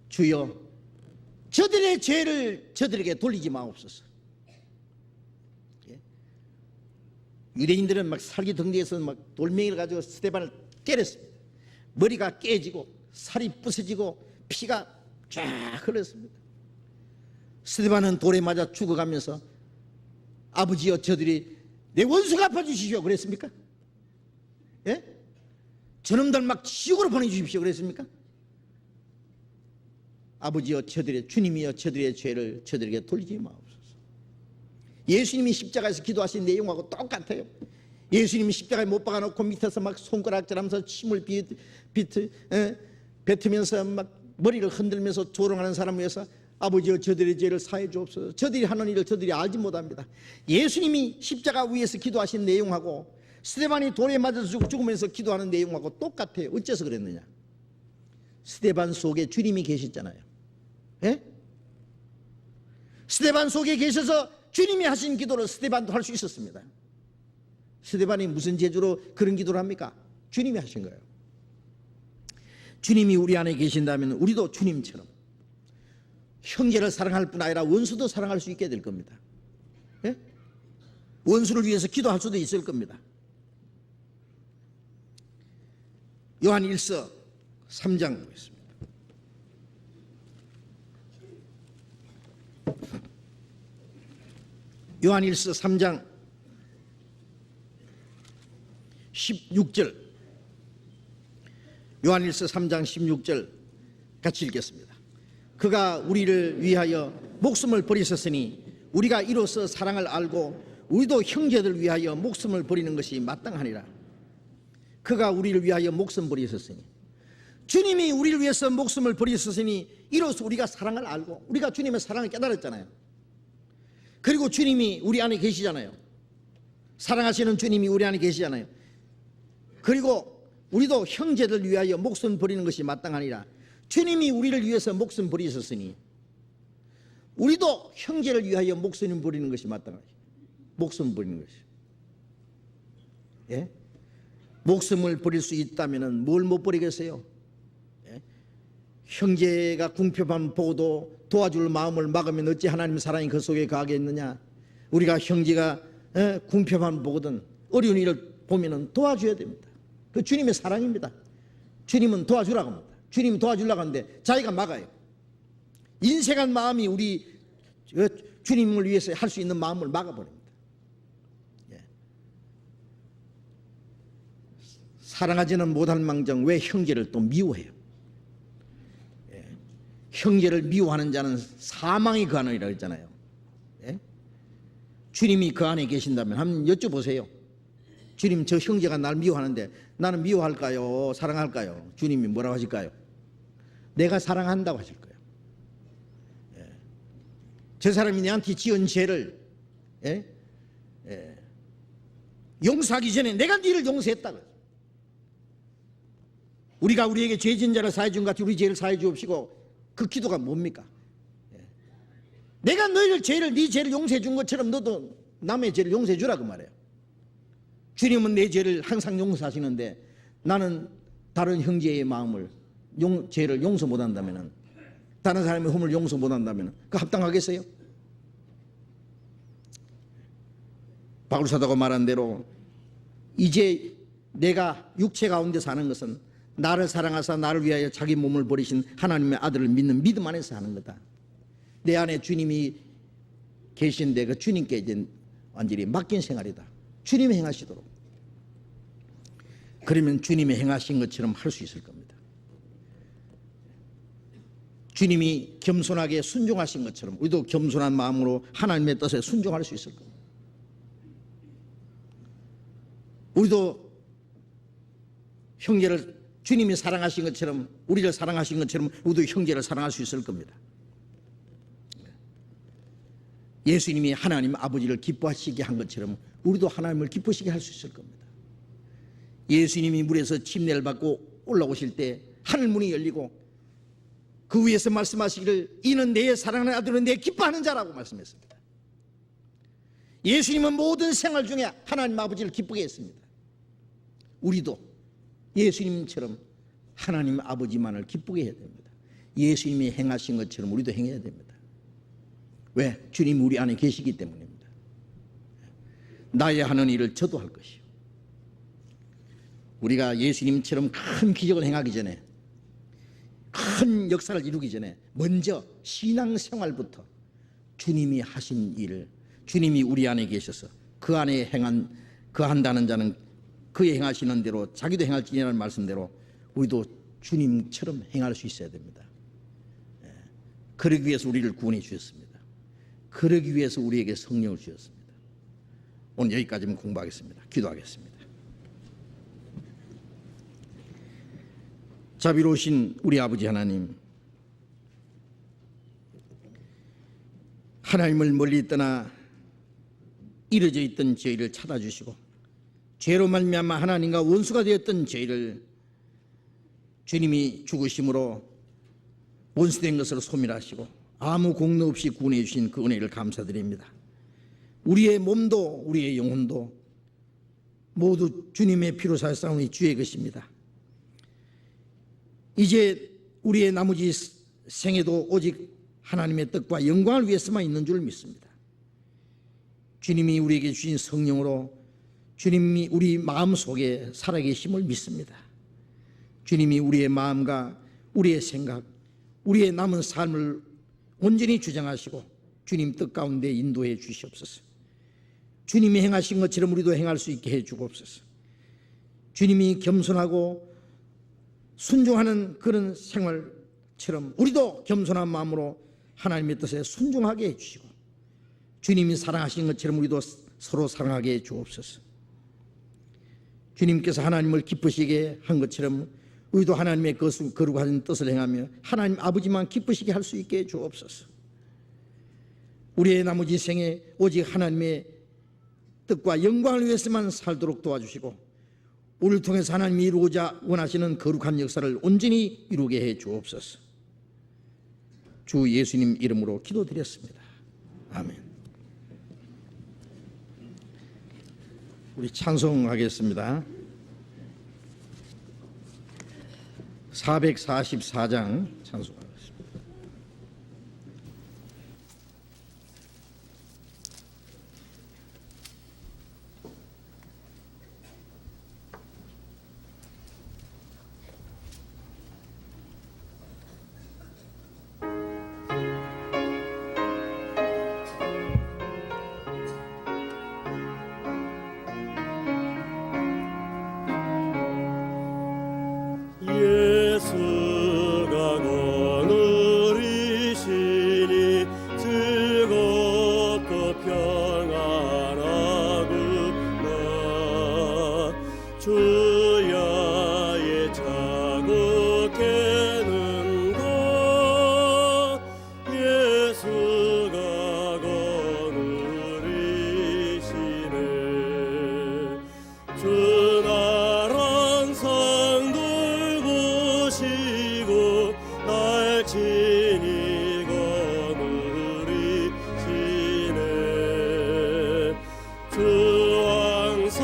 주여, 저들의 죄를 저들에게 돌리지 마옵소서. 유대인들은 막 살기덩대에서 막 돌멩이를 가지고 스데반을 때렸습니다. 머리가 깨지고 살이 부서지고 피가 쫙 흘렀습니다. 스데반은 돌에 맞아 죽어가면서 아버지여, 저들이 내 원수가 갚아주시오 그랬습니까? 저놈들 막 지옥으로 보내주십시오 그랬습니까? 아버지여, 저들의 주님이여, 저들의 죄를 저들에게 돌리지 마옵소서. 예수님이 십자가에서 기도하신 내용하고 똑같아요. 예수님이 십자가에 못 박아놓고 밑에서 막 손가락질하면서 침을 뱉으면서 막 머리를 흔들면서 조롱하는 사람을 위해서 아버지여, 저들의 죄를 사해 주옵소서. 저들이 하는 일을 저들이 알지 못합니다. 예수님이 십자가 위에서 기도하신 내용하고 스데반이 돌에 맞아서 죽으면서 기도하는 내용하고 똑같아요. 어째서 그랬느냐? 스데반 속에 주님이 계셨잖아요. 스데반 속에 계셔서 주님이 하신 기도를 스데반도 할 수 있었습니다. 스데반이 무슨 재주로 그런 기도를 합니까? 주님이 하신 거예요. 주님이 우리 안에 계신다면 우리도 주님처럼 형제를 사랑할 뿐 아니라 원수도 사랑할 수 있게 될 겁니다. 예? 원수를 위해서 기도할 수도 있을 겁니다. 요한 1서 3장 보겠습니다. 요한 1서 3장 16절, 요한 1서 3장 16절 같이 읽겠습니다. 그가 우리를 위하여 목숨을 버리셨으니 우리가 이로써 사랑을 알고 우리도 형제들 위하여 목숨을 버리는 것이 마땅하니라. 그가 우리를 위하여 목숨 버리셨으니, 주님이 우리를 위해서 목숨을 버리셨으니 이로써 우리가 사랑을 알고, 우리가 주님의 사랑을 깨달았잖아요. 그리고 주님이 우리 안에 계시잖아요. 사랑하시는 주님이 우리 안에 계시잖아요. 그리고 우리도 형제들 위하여 목숨 버리는 것이 마땅하니라. 주님이 우리를 위해서 목숨 버리셨으니 우리도 형제를 위하여 목숨 버리는 것이 마땅하죠. 목숨 버리는 것이. 예? 목숨을 버릴 수 있다면 뭘 못 버리겠어요? 예? 형제가 궁핍함 보고도 도와줄 마음을 막으면 어찌 하나님의 사랑이 그 속에 가겠느냐. 우리가 형제가 궁핍함 보거든 어려운 일을 보면 도와줘야 됩니다. 그 주님의 사랑입니다. 주님은 도와주라고 합니다. 주님이 도와주려고 하는데 자기가 막아요. 인색한 마음이 우리 주님을 위해서 할 수 있는 마음을 막아버립니다. 사랑하지는 못할 망정 왜 형제를 또 미워해요? 예. 형제를 미워하는 자는 사망이 그 안이라고 했잖아요. 예? 주님이 그 안에 계신다면 한번 여쭤보세요. 주님, 저 형제가 날 미워하는데 나는 미워할까요? 사랑할까요? 주님이 뭐라고 하실까요? 내가 사랑한다고 하실 거예요. 예. 저 사람이 내한테 지은 죄를 용서하기 전에 내가 너를 용서했다고. 우리가 우리에게 죄 지은 자를 사해 준 것 같이 우리 죄를 사해 주옵시고, 그 기도가 뭡니까? 내가 너희를 죄를, 네 죄를 용서해 준 것처럼 너도 남의 죄를 용서해 주라 그 말이에요. 주님은 내 죄를 항상 용서하시는데 나는 다른 형제의 마음을 죄를 용서 못한다면, 다른 사람의 흠을 용서 못한다면 그 합당하겠어요? 바울 사도가 말한 대로 이제 내가 육체 가운데 사는 것은 나를 사랑하사 나를 위하여 자기 몸을 버리신 하나님의 아들을 믿는 믿음 안에서 하는 거다. 내 안에 주님이 계신데 그 주님께 이제 완전히 맡긴 생활이다. 주님이 행하시도록. 그러면 주님이 행하신 것처럼 할 수 있을 겁니다. 주님이 겸손하게 순종하신 것처럼 우리도 겸손한 마음으로 하나님의 뜻에 순종할 수 있을 겁니다. 우리도 형제를 주님이 사랑하신 것처럼, 우리를 사랑하신 것처럼 우리도 형제를 사랑할 수 있을 겁니다. 예수님이 하나님 아버지를 기뻐하시게 한 것처럼 우리도 하나님을 기쁘시게 할 수 있을 겁니다. 예수님이 물에서 침례를 받고 올라오실 때 하늘 문이 열리고 그 위에서 말씀하시기를 이는 내 사랑하는 아들은 내 기뻐하는 자라고 말씀했습니다. 예수님은 모든 생활 중에 하나님 아버지를 기쁘게 했습니다. 우리도 예수님처럼 하나님 아버지만을 기쁘게 해야 됩니다. 예수님이 행하신 것처럼 우리도 행해야 됩니다. 왜? 주님이 우리 안에 계시기 때문입니다. 나의 하는 일을 저도 할 것이요. 우리가 예수님처럼 큰 기적을 행하기 전에, 큰 역사를 이루기 전에 먼저 신앙생활부터 주님이 하신 일을, 주님이 우리 안에 계셔서 그 안에 한다는 자는 그의 행하시는 대로 자기도 행할지니라는 말씀대로 우리도 주님처럼 행할 수 있어야 됩니다. 그러기 위해서 우리를 구원해 주셨습니다. 그러기 위해서 우리에게 성령을 주셨습니다. 오늘 여기까지만 공부하겠습니다. 기도하겠습니다. 자비로우신 우리 아버지 하나님, 하나님을 멀리 떠나 이루어져 있던 저희를 찾아주시고 죄로 말미암아 하나님과 원수가 되었던 저희를 주님이 죽으심으로 원수된 것으로 소멸하시고 아무 공로 없이 구원해 주신 그 은혜를 감사드립니다. 우리의 몸도 우리의 영혼도 모두 주님의 피로 샀사오니 주의 것입니다. 이제 우리의 나머지 생애도 오직 하나님의 뜻과 영광을 위해서만 있는 줄 믿습니다. 주님이 우리에게 주신 성령으로 주님이 우리 마음속에 살아계심을 믿습니다. 주님이 우리의 마음과 우리의 생각, 우리의 남은 삶을 온전히 주장하시고 주님 뜻 가운데 인도해 주시옵소서. 주님이 행하신 것처럼 우리도 행할 수 있게 해 주옵소서. 주님이 겸손하고 순종하는 그런 생활처럼 우리도 겸손한 마음으로 하나님의 뜻에 순종하게 해 주시고 주님이 사랑하신 것처럼 우리도 서로 사랑하게 해 주옵소서. 주님께서 하나님을 기쁘시게 한 것처럼 우리도 하나님의 거룩한 뜻을 행하며 하나님 아버지만 기쁘시게 할 수 있게 해 주옵소서. 우리의 나머지 생에 오직 하나님의 뜻과 영광을 위해서만 살도록 도와주시고 우리를 통해서 하나님이 이루고자 원하시는 거룩한 역사를 온전히 이루게 해 주옵소서. 주 예수님 이름으로 기도드렸습니다. 아멘. 우리 찬송하겠습니다. 444장 찬송하겠습니다. 예수가 거느리시니 즐겁고 평안하구나. 주야의 자국해는 것 예수가 거느리시네. 주 나란 성도 보시고 날 친히 거느리시네. 주 항상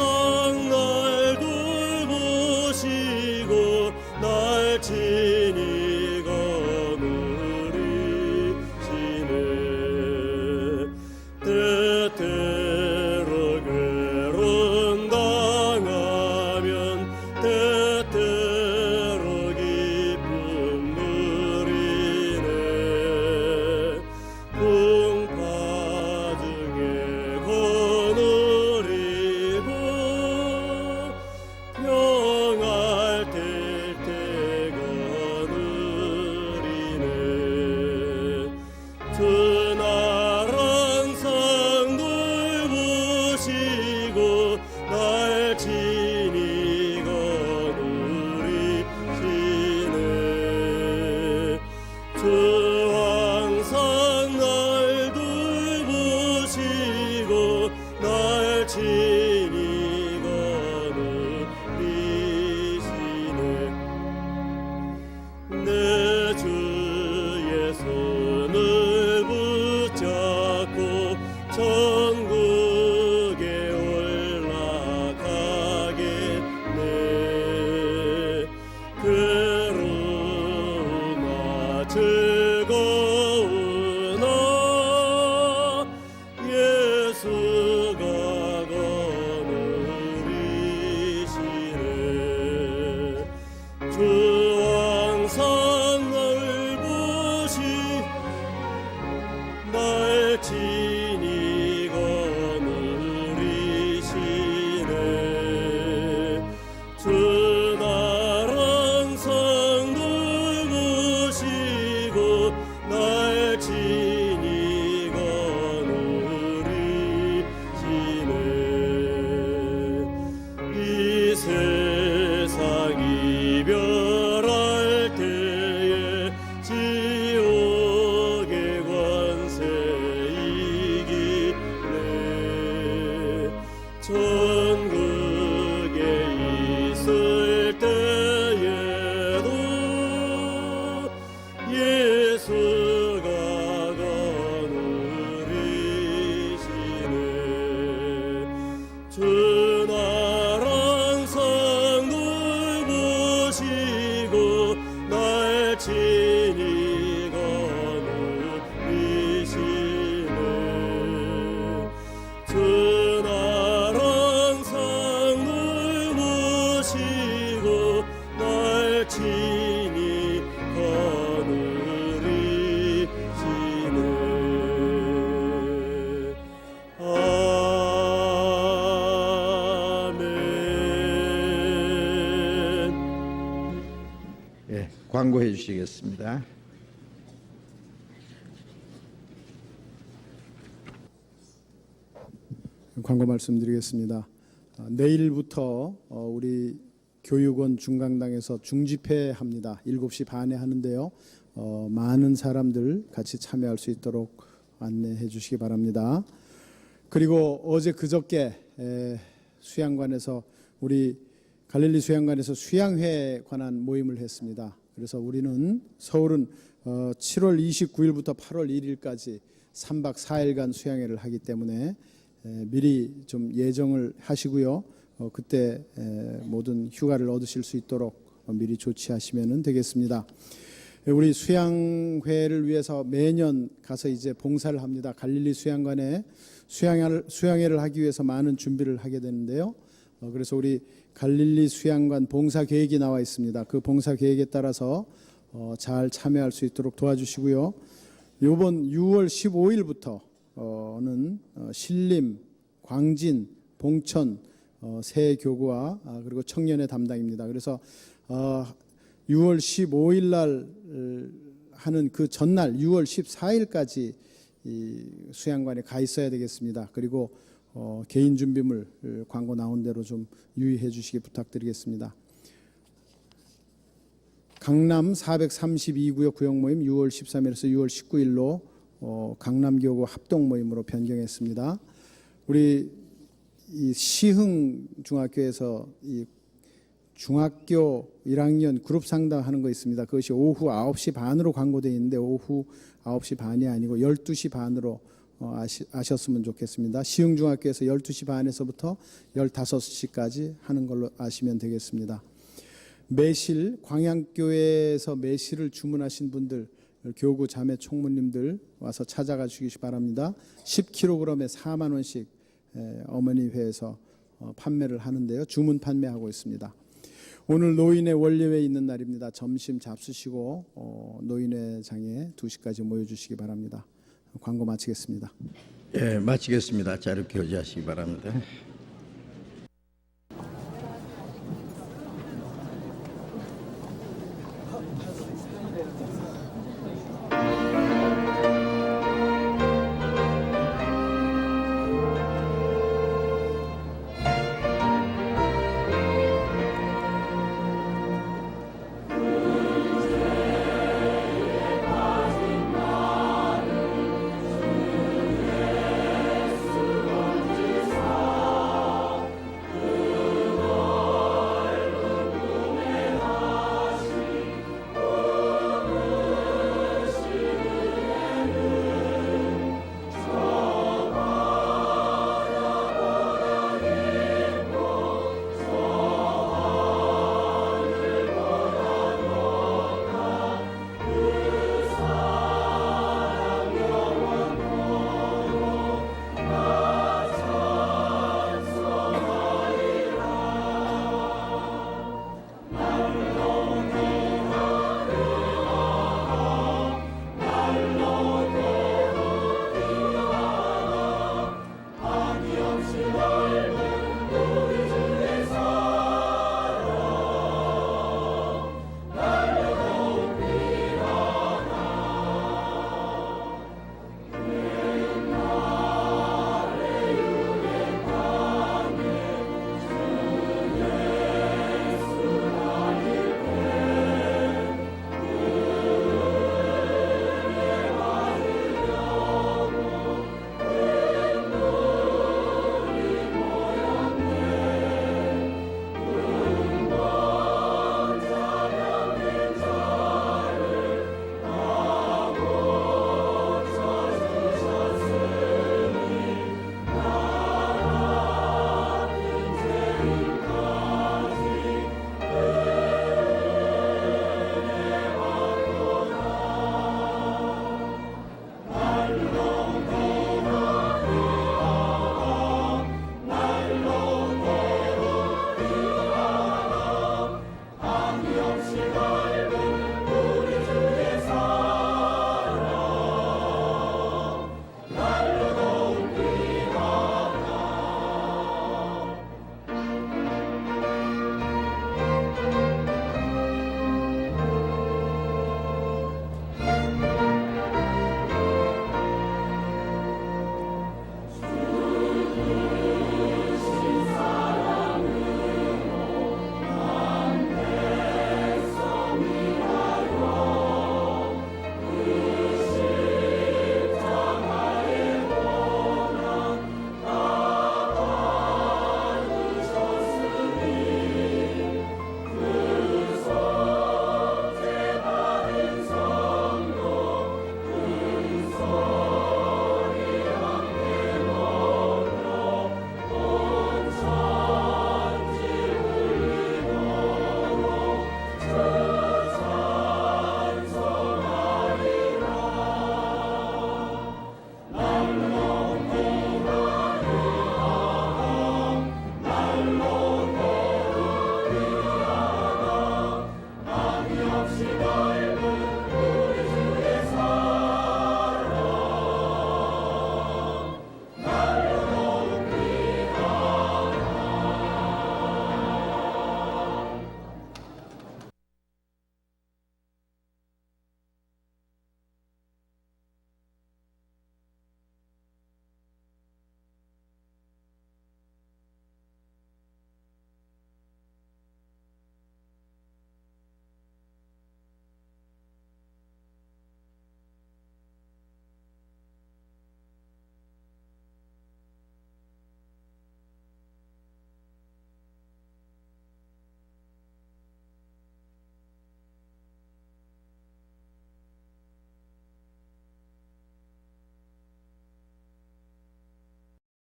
날 돌보시고 날 친히 거느리시네. 때때로 괴로움 당하면 때때로 기쁨 누리네. 풍파 중에 거느리고 평할 때 거느리네. 주 나란 상 돌보시고 날 친히 거느리시네. 주 항상 날 돌보시고 날 친히 거느리시네. 내 주의 손을 붙잡고 천국에 올라가겠네. 괴로우나 즐거우나 예수가 거느리시네. 주 항상 날 보시 날 친히 거느리시네. 주 나란 상 돌보시고 날 친히 거느리시네. 이 세상 이별할 때 친히 거느리시네 주 날 항상 늘 모시고 날 친히 거느리시네 아멘. 예, 광고해 주시겠습니다. 광고 말씀드리겠습니다. 내일부터 우리 교육원 중강당에서 중집회합니다. 7시 반에 하는데요. 많은 사람들 같이 참여할 수 있도록 안내해 주시기 바랍니다. 그리고 어제 그저께 수양관에서 우리 갈릴리 수양관에서 수양회에 관한 모임을 했습니다. 그래서 우리는 서울은 7월 29일부터 8월 1일까지 3박 4일간 수양회를 하기 때문에 미리 좀 예정을 하시고요. 그때 모든 휴가를 얻으실 수 있도록 미리 조치하시면 되겠습니다. 우리 수양회를 위해서 매년 가서 이제 봉사를 합니다. 갈릴리 수양관에 수양회를 하기 위해서 많은 준비를 하게 되는데요. 그래서 우리 갈릴리 수양관 봉사 계획이 나와 있습니다. 그 봉사 계획에 따라서 잘 참여할 수 있도록 도와주시고요. 이번 6월 15일부터는 신림, 광진, 봉천 세 교구와 그리고 청년의 담당입니다. 그래서 6월 15일 날 하는 그 전날 6월 14일까지 이 수양관에 가 있어야 되겠습니다. 그리고 개인 준비물 광고 나온 대로 좀 유의해 주시기 부탁드리겠습니다. 강남 432구역 구역 모임 6월 13일에서 6월 19일로 강남교구 합동 모임으로 변경했습니다. 우리 이 시흥 중학교에서 이 중학교 1학년 그룹 상담하는 거 있습니다. 그것이 오후 9시 반으로 광고되어 있는데 오후 9시 반이 아니고 12시 반으로 아셨으면 좋겠습니다. 시흥 중학교에서 12시 반에서부터 15시까지 하는 걸로 아시면 되겠습니다. 매실 광양교회에서 매실을 주문하신 분들 교구 자매 총무님들 와서 찾아가 주시기 바랍니다. 10kg에 4만 원씩 어머니 회에서 판매를 하는데요. 주문 판매하고 있습니다. 오늘 노인의 원례회 있는 날입니다. 점심 잡수시고 노인회장에 2시까지 모여주시기 바랍니다. 광고 마치겠습니다. 예, 마치겠습니다. 자료 교제하시기 바랍니다.